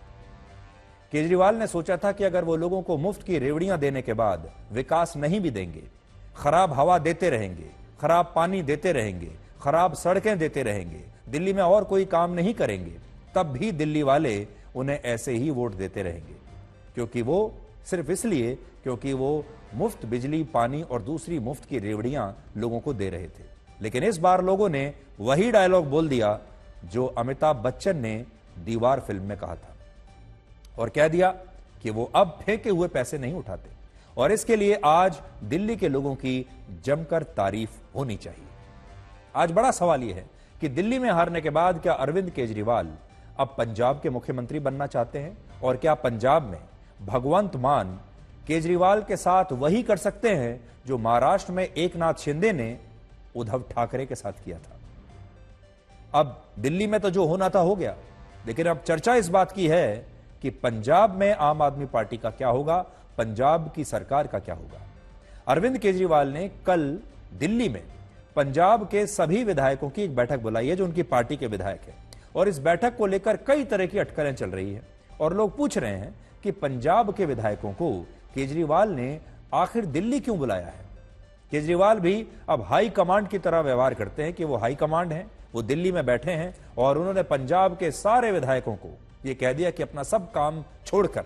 केजरीवाल ने सोचा था कि अगर वो लोगों को मुफ्त की रेवड़ियां देने के बाद विकास नहीं भी देंगे, खराब हवा देते रहेंगे, खराब पानी देते रहेंगे, खराब सड़कें देते रहेंगे, दिल्ली में और कोई काम नहीं करेंगे, तब भी दिल्ली वाले उन्हें ऐसे ही वोट देते रहेंगे। क्योंकि वो सिर्फ इसलिए क्योंकि वो मुफ्त बिजली, पानी और दूसरी मुफ्त की रेवड़ियां लोगों को दे रहे थे। लेकिन इस बार लोगों ने वही डायलॉग बोल दिया जो अमिताभ बच्चन ने दीवार फिल्म में कहा था, और कह दिया कि वो अब फेंके हुए पैसे नहीं उठाते। और इसके लिए आज दिल्ली के लोगों की जमकर तारीफ होनी चाहिए। आज बड़ा सवाल यह है कि दिल्ली में हारने के बाद क्या अरविंद केजरीवाल अब पंजाब के मुख्यमंत्री बनना चाहते हैं, और क्या पंजाब में भगवंत मान केजरीवाल के साथ वही कर सकते हैं जो महाराष्ट्र में एकनाथ शिंदे ने उद्धव ठाकरे के साथ किया था। अब दिल्ली में तो जो होना था हो गया, लेकिन अब चर्चा इस बात की है कि पंजाब में आम आदमी पार्टी का क्या होगा, पंजाब की सरकार का क्या होगा। अरविंद केजरीवाल ने कल दिल्ली में पंजाब के सभी विधायकों की एक बैठक बुलाई है जो उनकी पार्टी के विधायक है, और इस बैठक को लेकर कई तरह की अटकलें चल रही है। और लोग पूछ रहे हैं कि पंजाब के विधायकों को केजरीवाल ने आखिर दिल्ली क्यों बुलाया है। केजरीवाल भी अब हाई कमांड की तरह व्यवहार करते हैं कि वो हाई कमांड हैं, वो दिल्ली में बैठे हैं, और उन्होंने पंजाब के सारे विधायकों को ये कह दिया कि अपना सब काम छोड़कर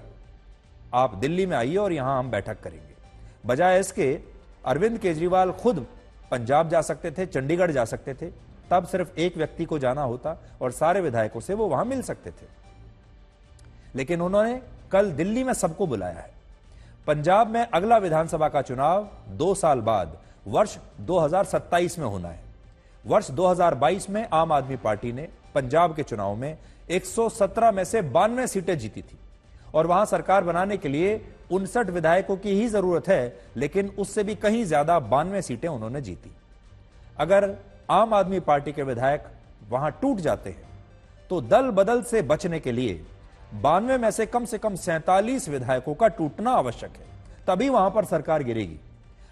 आप दिल्ली में आइए और यहां हम बैठक करेंगे। बजाय इसके अरविंद केजरीवाल खुद पंजाब जा सकते थे, चंडीगढ़ जा सकते थे, तब सिर्फ एक व्यक्ति को जाना होता और सारे विधायकों से वो वहां मिल सकते थे। लेकिन उन्होंने कल दिल्ली में सबको बुलाया है। पंजाब में अगला विधानसभा का चुनाव 2 साल बाद वर्ष 2027 में होना है। वर्ष 2022 में आम आदमी पार्टी ने पंजाब के चुनाव में 117 में से 92 सीटें जीती थी, और वहां सरकार बनाने के लिए 59 विधायकों की ही जरूरत है, लेकिन उससे भी कहीं ज्यादा 92 सीटें उन्होंने जीती। अगर आम आदमी पार्टी के विधायक वहां टूट जाते हैं तो दल बदल से बचने के लिए 92 में से कम 47 विधायकों का टूटना आवश्यक है, तभी वहां पर सरकार गिरेगी।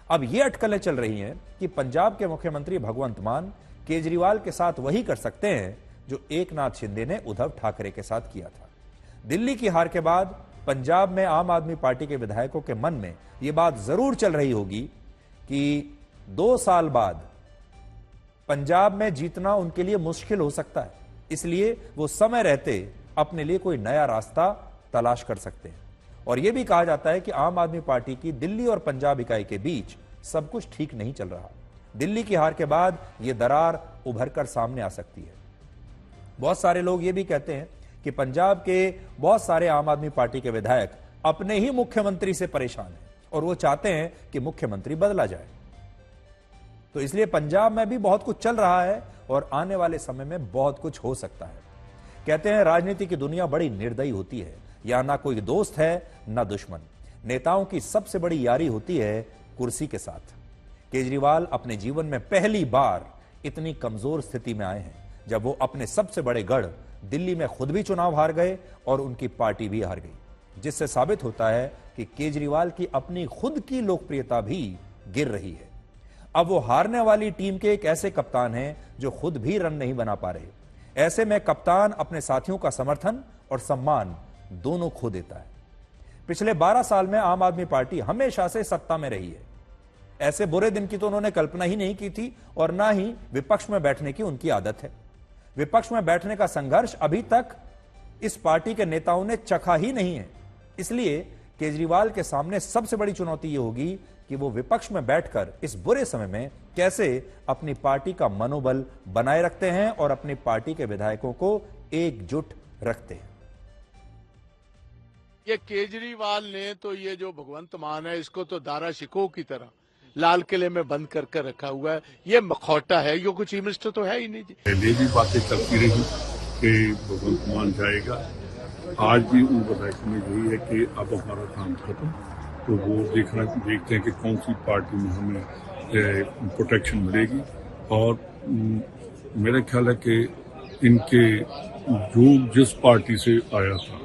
अब यह अटकलें चल रही हैं कि पंजाब के मुख्यमंत्री भगवंत मान केजरीवाल के साथ वही कर सकते हैं जो एकनाथ शिंदे ने उद्धव ठाकरे के साथ किया था। दिल्ली की हार के बाद पंजाब में आम आदमी पार्टी के विधायकों के मन में यह बात जरूर चल रही होगी कि 2 साल बाद पंजाब में जीतना उनके लिए मुश्किल हो सकता है, इसलिए वो समय रहते अपने लिए कोई नया रास्ता तलाश कर सकते हैं। और यह भी कहा जाता है कि आम आदमी पार्टी की दिल्ली और पंजाब इकाई के बीच सब कुछ ठीक नहीं चल रहा। दिल्ली की हार के बाद यह दरार उभर कर सामने आ सकती है। बहुत सारे लोग यह भी कहते हैं कि पंजाब के बहुत सारे आम आदमी पार्टी के विधायक अपने ही मुख्यमंत्री से परेशान हैं और वो चाहते हैं कि मुख्यमंत्री बदला जाए। तो इसलिए पंजाब में भी बहुत कुछ चल रहा है और आने वाले समय में बहुत कुछ हो सकता है। कहते हैं राजनीति की दुनिया बड़ी निर्दयी होती है, यहां ना कोई दोस्त है ना दुश्मन। नेताओं की सबसे बड़ी यारी होती है कुर्सी के साथ। केजरीवाल अपने जीवन में पहली बार इतनी कमजोर स्थिति में आए हैं जब वो अपने सबसे बड़े गढ़ दिल्ली में खुद भी चुनाव हार गए और उनकी पार्टी भी हार गई, जिससे साबित होता है कि केजरीवाल की अपनी खुद की लोकप्रियता भी गिर रही है। अब वो हारने वाली टीम के एक ऐसे कप्तान हैं जो खुद भी रन नहीं बना पा रहे। ऐसे में कप्तान अपने साथियों का समर्थन और सम्मान दोनों खो देता है। पिछले 12 साल में आम आदमी पार्टी हमेशा से सत्ता में रही है। ऐसे बुरे दिन की तो उन्होंने कल्पना ही नहीं की थी और ना ही विपक्ष में बैठने की उनकी आदत है। विपक्ष में बैठने का संघर्ष अभी तक इस पार्टी के नेताओं ने चखा ही नहीं है। इसलिए केजरीवाल के सामने सबसे बड़ी चुनौती यह होगी कि वो विपक्ष में बैठकर इस बुरे समय में कैसे अपनी पार्टी का मनोबल बनाए रखते हैं और अपनी पार्टी के विधायकों को एकजुट रखते हैं। ये केजरीवाल ने तो ये जो भगवंत मान है इसको तो दारा शिकोह की तरह लाल किले में बंद कर रखा हुआ है। ये मखौटा है, ये कुछ मिनिस्टर तो है ही नहीं। पहले भी बातें चलती रही कि भगवंत मान जाएगा, आज भी उन विधायकों में यही है कि अब हमारा काम खत्म, तो वो देखते हैं कि कौन सी पार्टी में हमें प्रोटेक्शन मिलेगी। और मेरा ख्याल है कि इनके जो जिस पार्टी से आया था,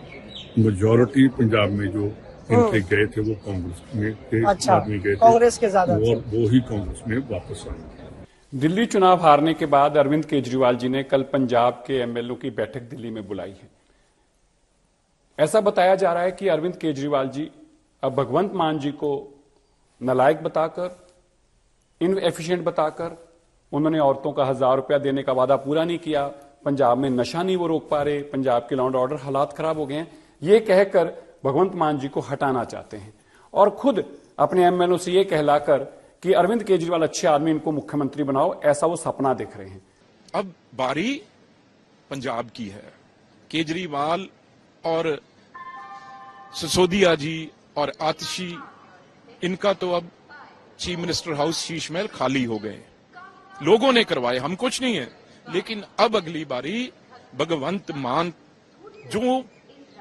मेजॉरिटी पंजाब में जो इनके गए थे वो कांग्रेस में के आदमी गए थे, कांग्रेस के ज्यादा और वो ही कांग्रेस में वापस आए। दिल्ली चुनाव हारने के बाद अरविंद केजरीवाल जी ने कल पंजाब के एमएलओ की बैठक दिल्ली में बुलाई है। ऐसा बताया जा रहा है कि अरविंद केजरीवाल जी अब भगवंत मान जी को नालायक बताकर, इनएफिशिएंट बताकर, उन्होंने औरतों का 1000 रुपया देने का वादा पूरा नहीं किया, पंजाब में नशा नहीं वो रोक पा रहे, पंजाब के लॉ एंड ऑर्डर हालात खराब हो गए हैं, ये कहकर भगवंत मान जी को हटाना चाहते हैं और खुद अपने एमएलओ से ये कहलाकर कि अरविंद केजरीवाल अच्छे आदमी, इनको मुख्यमंत्री बनाओ, ऐसा वो सपना देख रहे हैं। अब बारी पंजाब की है। केजरीवाल और सिसोदिया जी और आतिशी, इनका तो अब chief minister house Sheesh Mahal खाली हो गए, लोगों ने करवाए, हम कुछ नहीं है। लेकिन अब अगली बारी भगवंत मान, जो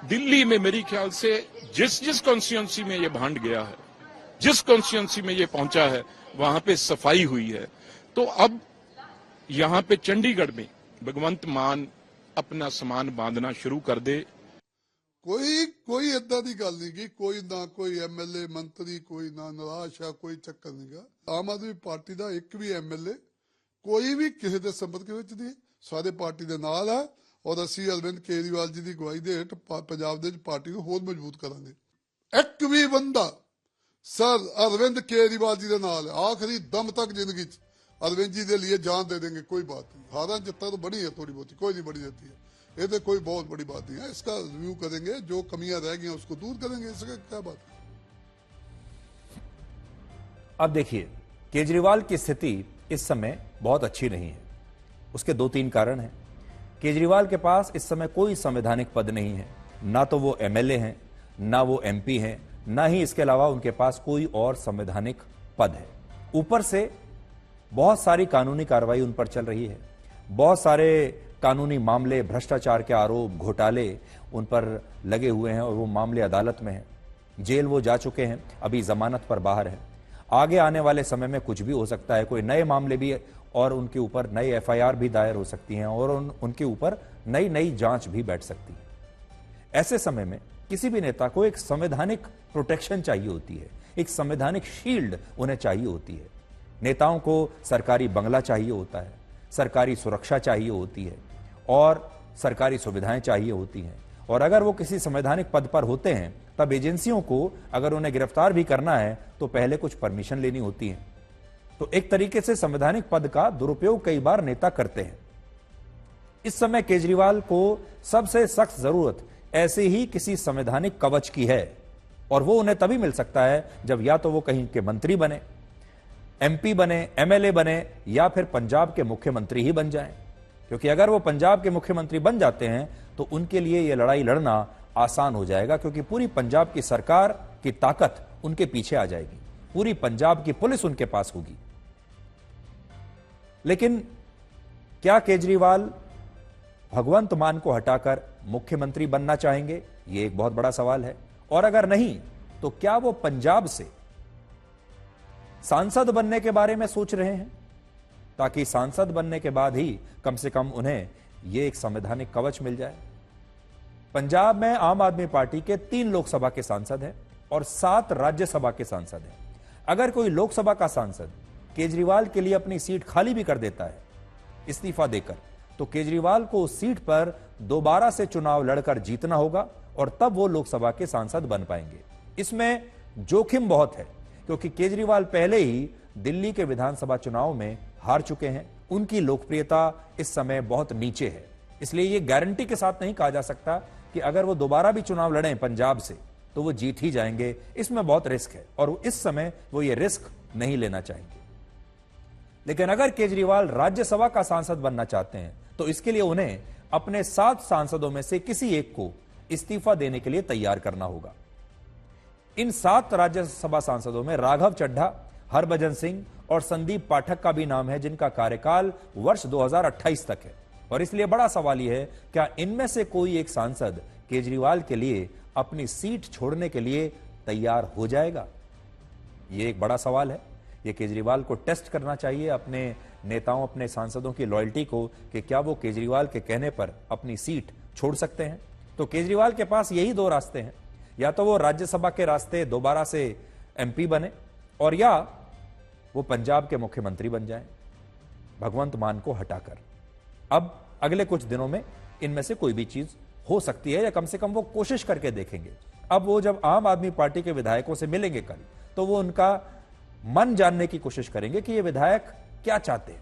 दिल्ली में मेरी ख्याल से जिस कॉन्स्टिट्यूंसी में ये भांड गया है, जिस कॉन्स्टिट्यूंसी में ये पहुंचा है, वहां पे सफाई हुई है, तो अब यहां पे चंडीगढ़ में भगवंत मान अपना सामान बांधना शुरू कर दे। कोई इदा की गल नहीं की, कोई ना कोई एमएलए मंत्री कोई ना निराश है, कोई चक्कर नहीं गा। आम आदमी पार्टी का एक भी एमएलए कोई भी किसी के संपर्क में नहीं, सारे पार्टी के नाल है और असी अरविंद केजरीवाल जी की अगवाई के हेठ पंजाब दे पार्टी को होर मजबूत करांगे। एक भी बंदा सर अरविंद केजरीवाल जी के नाल आखिरी दम तक जिंदगी अरविंद जी के लिए जान दे देंगे, कोई बात नहीं। हारा जितना तो बड़ी है, थोड़ी बहुत, कोई नहीं बड़ी रहती है, ये तो कोई बहुत बड़ी बात नहीं है। इसका रिव्यू करेंगे, जो कमियां रह गई उसको दूर करेंगे, इसका क्या बात है। अब देखिए, केजरीवाल की स्थिति इस समय बहुत अच्छी नहीं है। उसके 2-3 कारण हैं। केजरीवाल के पास इस समय कोई संवैधानिक पद नहीं है, ना तो वो एमएलए हैं, ना वो एमपी हैं, ना ही इसके अलावा उनके पास कोई और संवैधानिक पद है। ऊपर से बहुत सारी कानूनी कार्रवाई उन पर चल रही है, बहुत सारे कानूनी मामले, भ्रष्टाचार के आरोप, घोटाले उन पर लगे हुए हैं और वो मामले अदालत में हैं। जेल वो जा चुके हैं, अभी जमानत पर बाहर है। आगे आने वाले समय में कुछ भी हो सकता है, कोई नए मामले भी और उनके ऊपर नई एफआईआर भी दायर हो सकती हैं और उनके ऊपर नई जांच भी बैठ सकती है। ऐसे समय में किसी भी नेता को एक संवैधानिक प्रोटेक्शन चाहिए होती है, एक संवैधानिक शील्ड उन्हें चाहिए होती है। नेताओं को सरकारी बंगला चाहिए होता है, सरकारी सुरक्षा चाहिए होती है और सरकारी सुविधाएं चाहिए होती हैं। और अगर वो किसी संवैधानिक पद पर होते हैं, तब एजेंसियों को अगर उन्हें गिरफ्तार भी करना है तो पहले कुछ परमिशन लेनी होती है। तो एक तरीके से संवैधानिक पद का दुरुपयोग कई बार नेता करते हैं। इस समय केजरीवाल को सबसे सख्त जरूरत ऐसे ही किसी संवैधानिक कवच की है और वो उन्हें तभी मिल सकता है जब या तो वो कहीं के मंत्री बने, एमपी बने, एमएलए बने या फिर पंजाब के मुख्यमंत्री ही बन जाएं। क्योंकि अगर वो पंजाब के मुख्यमंत्री बन जाते हैं तो उनके लिए यह लड़ाई लड़ना आसान हो जाएगा, क्योंकि पूरी पंजाब की सरकार की ताकत उनके पीछे आ जाएगी, पूरी पंजाब की पुलिस उनके पास होगी। लेकिन क्या केजरीवाल भगवंत मान को हटाकर मुख्यमंत्री बनना चाहेंगे? यह एक बहुत बड़ा सवाल है। और अगर नहीं तो क्या वो पंजाब से सांसद बनने के बारे में सोच रहे हैं, ताकि सांसद बनने के बाद ही कम से कम उन्हें यह एक संवैधानिक कवच मिल जाए। पंजाब में आम आदमी पार्टी के 3 लोकसभा के सांसद हैं और 7 राज्यसभा के सांसद हैं। अगर कोई लोकसभा का सांसद केजरीवाल के लिए अपनी सीट खाली भी कर देता है इस्तीफा देकर, तो केजरीवाल को उस सीट पर दोबारा से चुनाव लड़कर जीतना होगा और तब वो लोकसभा के सांसद बन पाएंगे। इसमें जोखिम बहुत है, क्योंकि केजरीवाल पहले ही दिल्ली के विधानसभा चुनाव में हार चुके हैं। उनकी लोकप्रियता इस समय बहुत नीचे है, इसलिए यह गारंटी के साथ नहीं कहा जा सकता कि अगर वो दोबारा भी चुनाव लड़ें पंजाब से तो वो जीत ही जाएंगे। इसमें बहुत रिस्क है और इस समय वो ये रिस्क नहीं लेना चाहेंगे। लेकिन अगर केजरीवाल राज्यसभा का सांसद बनना चाहते हैं तो इसके लिए उन्हें अपने 7 सांसदों में से किसी एक को इस्तीफा देने के लिए तैयार करना होगा। इन 7 राज्यसभा सांसदों में राघव चड्ढा, हरभजन सिंह और संदीप पाठक का भी नाम है, जिनका कार्यकाल वर्ष 2028 तक है। और इसलिए बड़ा सवाल यह है, क्या इनमें से कोई एक सांसद केजरीवाल के लिए अपनी सीट छोड़ने के लिए तैयार हो जाएगा? यह एक बड़ा सवाल है। यह केजरीवाल को टेस्ट करना चाहिए, अपने नेताओं अपने सांसदों की लॉयल्टी को कि क्या वो केजरीवाल के कहने पर अपनी सीट छोड़ सकते हैं। तो केजरीवाल के पास यही दो रास्ते हैं, या तो वो राज्यसभा के रास्ते दोबारा से एमपी बने, और या वो पंजाब के मुख्यमंत्री बन जाएं भगवंत मान को हटाकर। अब अगले कुछ दिनों में इनमें से कोई भी चीज हो सकती है, या कम से कम वो कोशिश करके देखेंगे। अब वो जब आम आदमी पार्टी के विधायकों से मिलेंगे कल, तो वो उनका मन जानने की कोशिश करेंगे कि ये विधायक क्या चाहते हैं।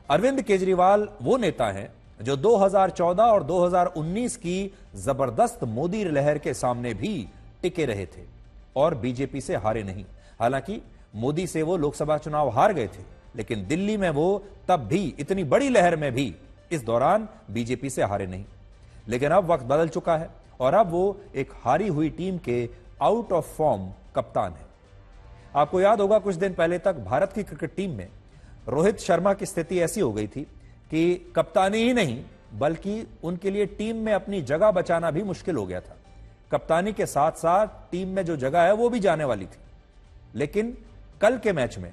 अरविंद केजरीवाल वो नेता हैं जो 2014 और 2019 की जबरदस्त मोदी लहर के सामने भी टिके रहे थे और बीजेपी से हारे नहीं। हालांकि मोदी से वो लोकसभा चुनाव हार गए थे, लेकिन दिल्ली में वो तब भी इतनी बड़ी लहर में भी इस दौरान बीजेपी से हारे नहीं। लेकिन अब वक्त बदल चुका है और अब वो एक हारी हुई टीम के आउट ऑफ फॉर्म कप्तान है। आपको याद होगा कुछ दिन पहले तक भारत की क्रिकेट टीम में रोहित शर्मा की स्थिति ऐसी हो गई थी कि कप्तानी ही नहीं बल्कि उनके लिए टीम में अपनी जगह बचाना भी मुश्किल हो गया था। कप्तानी के साथ साथ टीम में जो जगह है वो भी जाने वाली थी। लेकिन कल के मैच में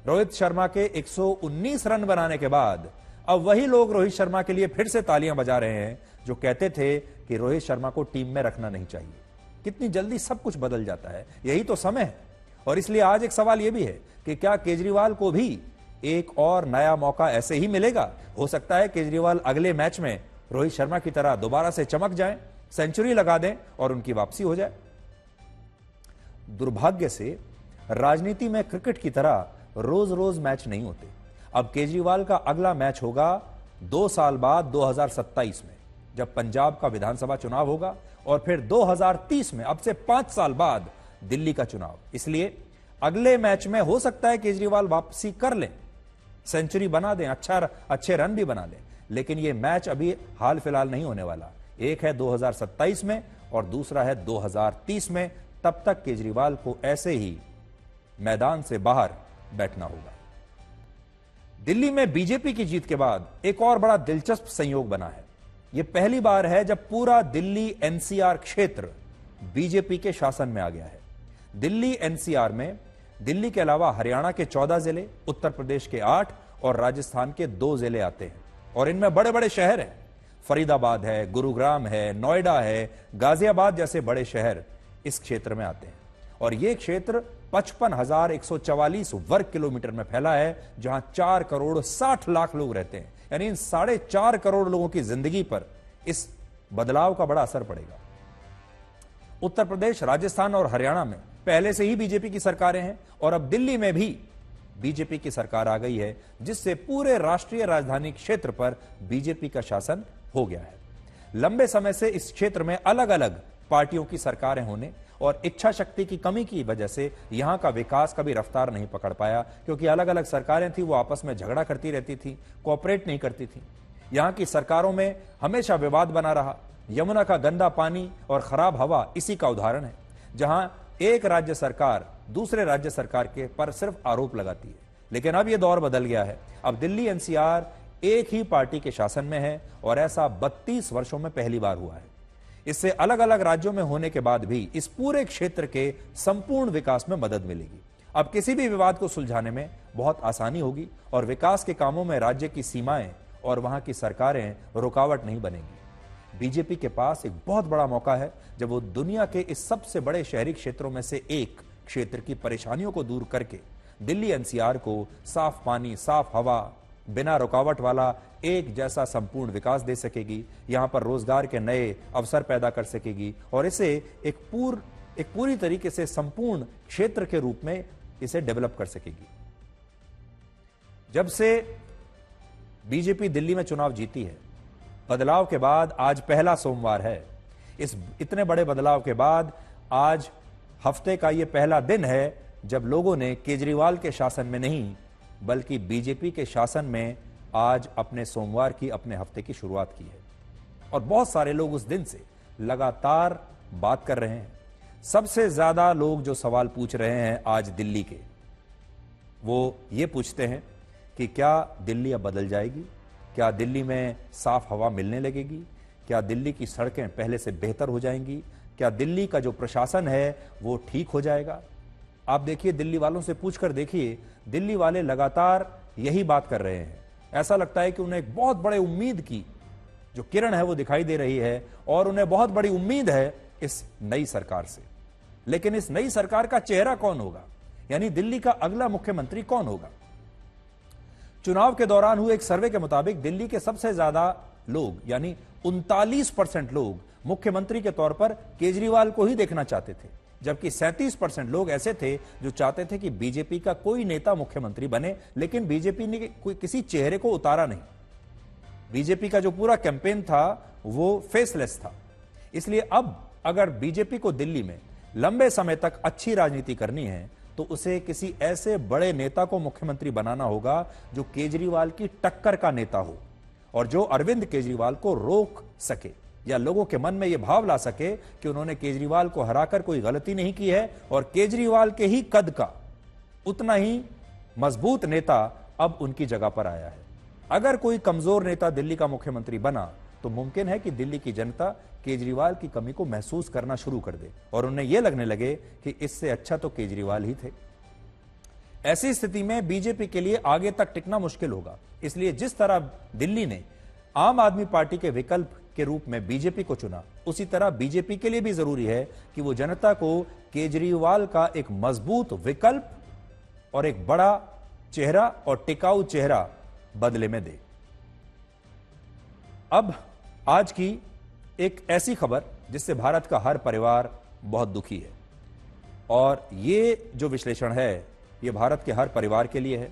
रोहित शर्मा के 119 रन बनाने के बाद अब वही लोग रोहित शर्मा के लिए फिर से तालियां बजा रहे हैं जो कहते थे कि रोहित शर्मा को टीम में रखना नहीं चाहिए। कितनी जल्दी सब कुछ बदल जाता है, यही तो समय है। और इसलिए आज एक सवाल यह भी है कि क्या केजरीवाल को भी एक और नया मौका ऐसे ही मिलेगा। हो सकता है केजरीवाल अगले मैच में रोहित शर्मा की तरह दोबारा से चमक जाएं, सेंचुरी लगा दें और उनकी वापसी हो जाए। दुर्भाग्य से राजनीति में क्रिकेट की तरह रोज रोज मैच नहीं होते। अब केजरीवाल का अगला मैच होगा 2 साल बाद 2027 में, जब पंजाब का विधानसभा चुनाव होगा, और फिर 2030 में, अब से 5 साल बाद दिल्ली का चुनाव। इसलिए अगले मैच में हो सकता है केजरीवाल वापसी कर लें, सेंचुरी बना दें, अच्छे रन भी बना लें, लेकिन यह मैच अभी हाल फिलहाल नहीं होने वाला। एक है 2027 में और दूसरा है 2030 में। तब तक केजरीवाल को ऐसे ही मैदान से बाहर बैठना होगा। दिल्ली में बीजेपी की जीत के बाद एक और बड़ा दिलचस्प संयोग बना है। यह पहली बार है जब पूरा दिल्ली एनसीआर क्षेत्र बीजेपी के शासन में आ गया है। दिल्ली एनसीआर में दिल्ली के अलावा हरियाणा के 14 जिले, उत्तर प्रदेश के 8 और राजस्थान के 2 जिले आते हैं, और इनमें बड़े बड़े शहर हैं। फरीदाबाद है, गुरुग्राम है, नोएडा है, गाजियाबाद जैसे बड़े शहर इस क्षेत्र में आते हैं। और यह क्षेत्र 55,144 वर्ग किलोमीटर में फैला है, जहां 4 करोड़ 60 लाख लोग रहते हैं। यानी इन 4.5 करोड़ लोगों की जिंदगी पर इस बदलाव का बड़ा असर पड़ेगा। उत्तर प्रदेश, राजस्थान और हरियाणा में पहले से ही बीजेपी की सरकारें हैं, और अब दिल्ली में भी बीजेपी की सरकार आ गई है, जिससे पूरे राष्ट्रीय राजधानी क्षेत्र पर बीजेपी का शासन हो गया है। लंबे समय से इस क्षेत्र में अलग अलग पार्टियों की सरकारें होने और इच्छा शक्ति की कमी की वजह से यहां का विकास कभी रफ्तार नहीं पकड़ पाया, क्योंकि अलग अलग सरकारें थी, वो आपस में झगड़ा करती रहती थी, कोऑपरेट नहीं करती थी। यहां की सरकारों में हमेशा विवाद बना रहा। यमुना का गंदा पानी और खराब हवा इसी का उदाहरण है, जहां एक राज्य सरकार दूसरे राज्य सरकार के पर सिर्फ आरोप लगाती है। लेकिन अब यह दौर बदल गया है। अब दिल्ली एनसीआर एक ही पार्टी के शासन में है, और ऐसा 32 वर्षों में पहली बार हुआ है। इससे अलग अलग राज्यों में होने के बाद भी इस पूरे क्षेत्र के संपूर्ण विकास में मदद मिलेगी। अब किसी भी विवाद को सुलझाने में बहुत आसानी होगी, और विकास के कामों में राज्य की सीमाएं और वहां की सरकारें रुकावट नहीं बनेंगी। बीजेपी के पास एक बहुत बड़ा मौका है, जब वो दुनिया के इस सबसे बड़े शहरी क्षेत्रों में से एक क्षेत्र की परेशानियों को दूर करके दिल्ली एनसीआर को साफ पानी, साफ हवा, बिना रुकावट वाला एक जैसा संपूर्ण विकास दे सकेगी। यहां पर रोजगार के नए अवसर पैदा कर सकेगी, और इसे एक पूरी तरीके से संपूर्ण क्षेत्र के रूप में इसे डेवलप कर सकेगी। जब से बीजेपी दिल्ली में चुनाव जीती है, बदलाव के बाद आज पहला सोमवार है। इस इतने बड़े बदलाव के बाद आज हफ्ते का यह पहला दिन है जब लोगों ने केजरीवाल के शासन में नहीं बल्कि बीजेपी के शासन में आज अपने सोमवार की, अपने हफ्ते की शुरुआत की है। और बहुत सारे लोग उस दिन से लगातार बात कर रहे हैं। सबसे ज्यादा लोग जो सवाल पूछ रहे हैं आज दिल्ली के, वो ये पूछते हैं कि क्या दिल्ली अब बदल जाएगी, क्या दिल्ली में साफ हवा मिलने लगेगी, क्या दिल्ली की सड़कें पहले से बेहतर हो जाएंगी, क्या दिल्ली का जो प्रशासन है वो ठीक हो जाएगा। आप देखिए, दिल्ली वालों से पूछकर देखिए, दिल्ली वाले लगातार यही बात कर रहे हैं। ऐसा लगता है कि उन्हें एक बहुत बड़े उम्मीद की जो किरण है वो दिखाई दे रही है और उन्हें बहुत बड़ी उम्मीद है इस नई सरकार से। लेकिन इस नई सरकार का चेहरा कौन होगा, यानी दिल्ली का अगला मुख्यमंत्री कौन होगा? चुनाव के दौरान हुए एक सर्वे के मुताबिक दिल्ली के सबसे ज्यादा लोग यानी 39% लोग मुख्यमंत्री के तौर पर केजरीवाल को ही देखना चाहते थे, जबकि 37% लोग ऐसे थे जो चाहते थे कि बीजेपी का कोई नेता मुख्यमंत्री बने, लेकिन बीजेपी ने कोई किसी चेहरे को उतारा नहीं। बीजेपी का जो पूरा कैंपेन था वो फेसलेस था। इसलिए अब अगर बीजेपी को दिल्ली में लंबे समय तक अच्छी राजनीति करनी है तो उसे किसी ऐसे बड़े नेता को मुख्यमंत्री बनाना होगा जो केजरीवाल की टक्कर का नेता हो और जो अरविंद केजरीवाल को रोक सके या लोगों के मन में यह भाव ला सके कि उन्होंने केजरीवाल को हराकर कोई गलती नहीं की है और केजरीवाल के ही कद का उतना ही मजबूत नेता अब उनकी जगह पर आया है। अगर कोई कमजोर नेता दिल्ली का मुख्यमंत्री बना तो मुमकिन है कि दिल्ली की जनता केजरीवाल की कमी को महसूस करना शुरू कर दे और उन्हें यह लगने लगे कि इससे अच्छा तो केजरीवाल ही थे। ऐसी स्थिति में बीजेपी के लिए आगे तक टिकना मुश्किल होगा। इसलिए जिस तरह दिल्ली ने आम आदमी पार्टी के विकल्प के रूप में बीजेपी को चुना, उसी तरह बीजेपी के लिए भी जरूरी है कि वो जनता को केजरीवाल का एक मजबूत विकल्प और एक बड़ा चेहरा और टिकाऊ चेहरा बदले में दे। अब आज की एक ऐसी खबर जिससे भारत का हर परिवार बहुत दुखी है और ये जो विश्लेषण है ये भारत के हर परिवार के लिए है।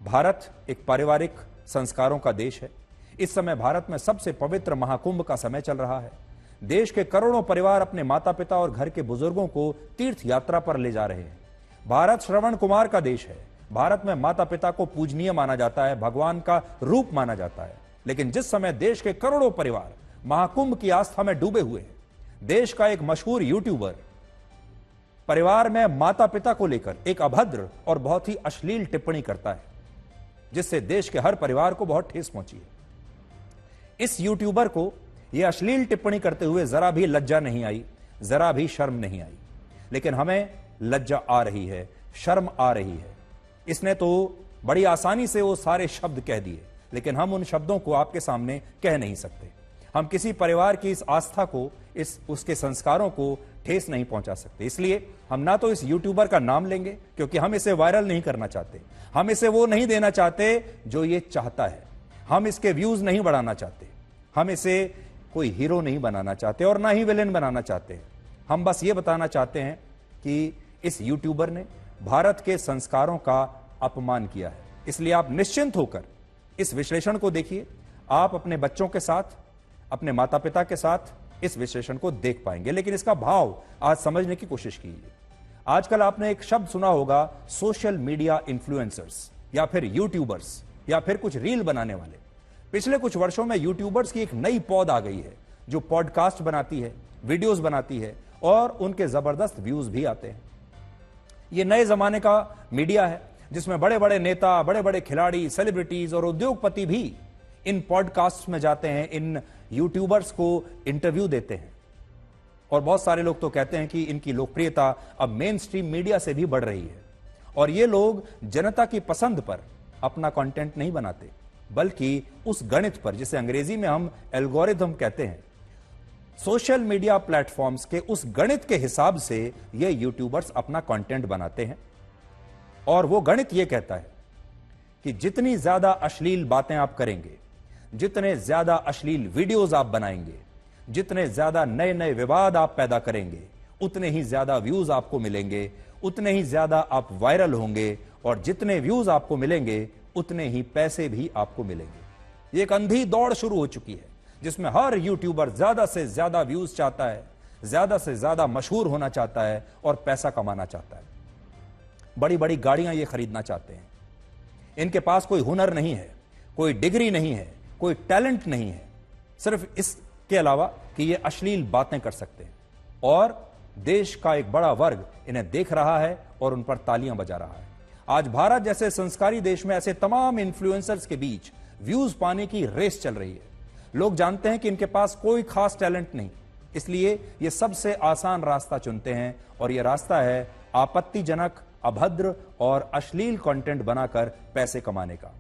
भारत एक पारिवारिक संस्कारों का देश है। इस समय भारत में सबसे पवित्र महाकुंभ का समय चल रहा है। देश के करोड़ों परिवार अपने माता पिता और घर के बुजुर्गों को तीर्थ यात्रा पर ले जा रहे हैं। भारत श्रवण कुमार का देश है। भारत में माता पिता को पूजनीय माना जाता है, भगवान का रूप माना जाता है। लेकिन जिस समय देश के करोड़ों परिवार महाकुंभ की आस्था में डूबे हुए हैं, देश का एक मशहूर यूट्यूबर परिवार में माता पिता को लेकर एक अभद्र और बहुत ही अश्लील टिप्पणी करता है, जिससे देश के हर परिवार को बहुत ठेस पहुंची है। इस यूट्यूबर को यह अश्लील टिप्पणी करते हुए जरा भी लज्जा नहीं आई, जरा भी शर्म नहीं आई। लेकिन हमें लज्जा आ रही है, शर्म आ रही है। इसने तो बड़ी आसानी से वो सारे शब्द कह दिए, लेकिन हम उन शब्दों को आपके सामने कह नहीं सकते। हम किसी परिवार की इस आस्था को, उसके संस्कारों को ठेस नहीं पहुंचा सकते। इसलिए हम ना तो इस यूट्यूबर का नाम लेंगे, क्योंकि हम इसे वायरल नहीं करना चाहते। हम इसे वो नहीं देना चाहते जो ये चाहता है। हम इसके व्यूज नहीं बढ़ाना चाहते। हम इसे कोई हीरो नहीं बनाना चाहते और ना ही विलेन बनाना चाहते हैं। हम बस ये बताना चाहते हैं कि इस यूट्यूबर ने भारत के संस्कारों का अपमान किया है। इसलिए आप निश्चिंत होकर इस विश्लेषण को देखिए। आप अपने बच्चों के साथ, अपने माता पिता के साथ इस विश्लेषण को देख पाएंगे, लेकिन इसका भाव आज समझने की कोशिश कीजिए। आजकल आपने एक शब्द सुना होगा, सोशल मीडिया इन्फ्लुएंसर्स या फिर यूट्यूबर्स या फिर कुछ रील बनाने वाले। पिछले कुछ वर्षों में यूट्यूबर्स की एक नई पौध आ गई है जो पॉडकास्ट बनाती है, वीडियोस बनाती है और उनके जबरदस्त व्यूज भी आते हैं। यह नए जमाने का मीडिया है जिसमें बड़े बड़े नेता, बड़े बड़े खिलाड़ी, सेलिब्रिटीज और उद्योगपति भी इन पॉडकास्ट में जाते हैं, इन यूट्यूबर्स को इंटरव्यू देते हैं। और बहुत सारे लोग तो कहते हैं कि इनकी लोकप्रियता अब मेन स्ट्रीम मीडिया से भी बढ़ रही है। और ये लोग जनता की पसंद पर अपना कंटेंट नहीं बनाते, बल्कि उस गणित पर जिसे अंग्रेजी में हम एल्गोरिथम कहते हैं, सोशल मीडिया प्लेटफॉर्म्स के उस गणित के हिसाब से ये यूट्यूबर्स अपना कंटेंट बनाते हैं। और वो गणित ये कहता है कि जितनी ज्यादा अश्लील बातें आप करेंगे, जितने ज्यादा अश्लील वीडियोस आप बनाएंगे, जितने ज्यादा नए नए विवाद आप पैदा करेंगे, उतने ही ज्यादा व्यूज आपको मिलेंगे, उतने ही ज्यादा आप वायरल होंगे और जितने व्यूज आपको मिलेंगे उतने ही पैसे भी आपको मिलेंगे। ये एक अंधी दौड़ शुरू हो चुकी है जिसमें हर यूट्यूबर ज्यादा से ज्यादा व्यूज चाहता है, ज्यादा से ज्यादा मशहूर होना चाहता है और पैसा कमाना चाहता है। बड़ी बड़ी गाड़ियां ये खरीदना चाहते हैं। इनके पास कोई हुनर नहीं है, कोई डिग्री नहीं है, कोई टैलेंट नहीं है, सिर्फ इसके अलावा कि ये अश्लील बातें कर सकते हैं। और देश का एक बड़ा वर्ग इन्हें देख रहा है और उन पर तालियां बजा रहा है। आज भारत जैसे संस्कारी देश में ऐसे तमाम इन्फ्लुएंसर्स के बीच व्यूज पाने की रेस चल रही है। लोग जानते हैं कि इनके पास कोई खास टैलेंट नहीं, इसलिए ये सबसे आसान रास्ता चुनते हैं और यह रास्ता है आपत्तिजनक, अभद्र और अश्लील कंटेंट बनाकर पैसे कमाने का।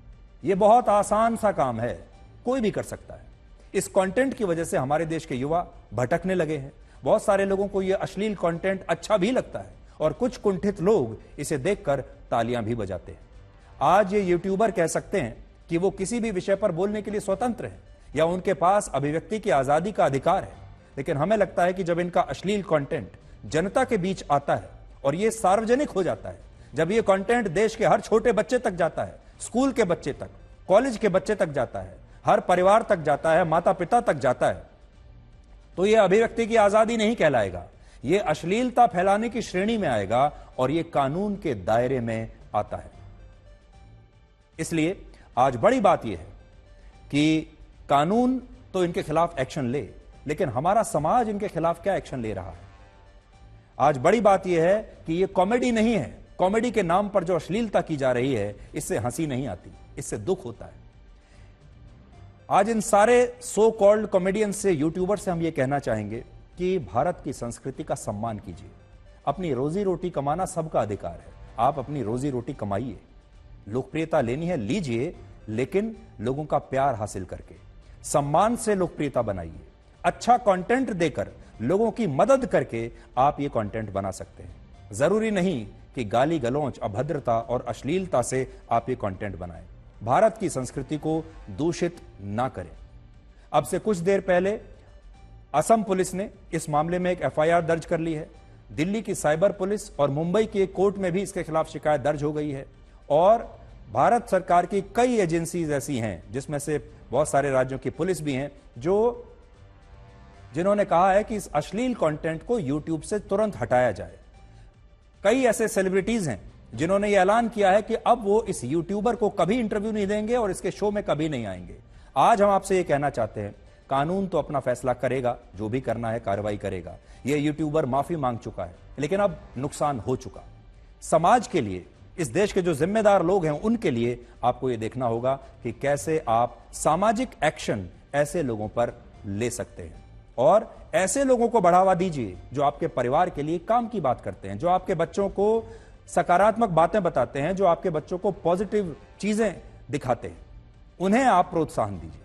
यह बहुत आसान सा काम है, कोई भी कर सकता है। इस कंटेंट की वजह से हमारे देश के युवा भटकने लगे हैं। बहुत सारे लोगों को यह अश्लील कंटेंट अच्छा भी लगता है और कुछ कुंठित लोग इसे देखकर तालियां भी बजाते हैं। आज ये यूट्यूबर कह सकते हैं कि वो किसी भी विषय पर बोलने के लिए स्वतंत्र है या उनके पास अभिव्यक्ति की आजादी का अधिकार है, लेकिन हमें लगता है कि जब इनका अश्लील कंटेंट जनता के बीच आता है और यह सार्वजनिक हो जाता है, जब यह कंटेंट देश के हर छोटे बच्चे तक जाता है, स्कूल के बच्चे तक, कॉलेज के बच्चे तक जाता है, हर परिवार तक जाता है, माता पिता तक जाता है, तो यह अभिव्यक्ति की आजादी नहीं कहलाएगा, यह अश्लीलता फैलाने की श्रेणी में आएगा और यह कानून के दायरे में आता है। इसलिए आज बड़ी बात यह है कि कानून तो इनके खिलाफ एक्शन ले, लेकिन हमारा समाज इनके खिलाफ क्या एक्शन ले रहा है। आज बड़ी बात यह है कि यह कॉमेडी नहीं है। कॉमेडी के नाम पर जो अश्लीलता की जा रही है, इससे हंसी नहीं आती, इससे दुख होता है। आज इन सारे सो कॉल्ड कॉमेडियन से, यूट्यूबर से हम ये कहना चाहेंगे कि भारत की संस्कृति का सम्मान कीजिए। अपनी रोजी रोटी कमाना सबका अधिकार है, आप अपनी रोजी रोटी कमाइए। लोकप्रियता लेनी है, लीजिए, लेकिन लोगों का प्यार हासिल करके, सम्मान से लोकप्रियता बनाइए। अच्छा कंटेंट देकर, लोगों की मदद करके आप ये कंटेंट बना सकते हैं। जरूरी नहीं कि गाली गलौच, अभद्रता और अश्लीलता से आप ये कंटेंट बनाएं। भारत की संस्कृति को दूषित ना करें। अब से कुछ देर पहले असम पुलिस ने इस मामले में एक एफआईआर दर्ज कर ली है। दिल्ली की साइबर पुलिस और मुंबई की एक कोर्ट में भी इसके खिलाफ शिकायत दर्ज हो गई है। और भारत सरकार की कई एजेंसीज ऐसी हैं, जिसमें से बहुत सारे राज्यों की पुलिस भी हैं, जिन्होंने कहा है कि इस अश्लील कंटेंट को यूट्यूब से तुरंत हटाया जाए। कई ऐसे सेलिब्रिटीज हैं जिन्होंने यह ऐलान किया है कि अब वो इस यूट्यूबर को कभी इंटरव्यू नहीं देंगे और इसके शो में कभी नहीं आएंगे। आज हम आपसे यह कहना चाहते हैं, कानून तो अपना फैसला करेगा, जो भी करना है कार्रवाई करेगा। यह यूट्यूबर माफी मांग चुका है, लेकिन अब नुकसान हो चुका। समाज के लिए, इस देश के जो जिम्मेदार लोग हैं, उनके लिए आपको यह देखना होगा कि कैसे आप सामाजिक एक्शन ऐसे लोगों पर ले सकते हैं। और ऐसे लोगों को बढ़ावा दीजिए जो आपके परिवार के लिए काम की बात करते हैं, जो आपके बच्चों को सकारात्मक बातें बताते हैं, जो आपके बच्चों को पॉजिटिव चीजें दिखाते हैं। उन्हें आप प्रोत्साहन दीजिए।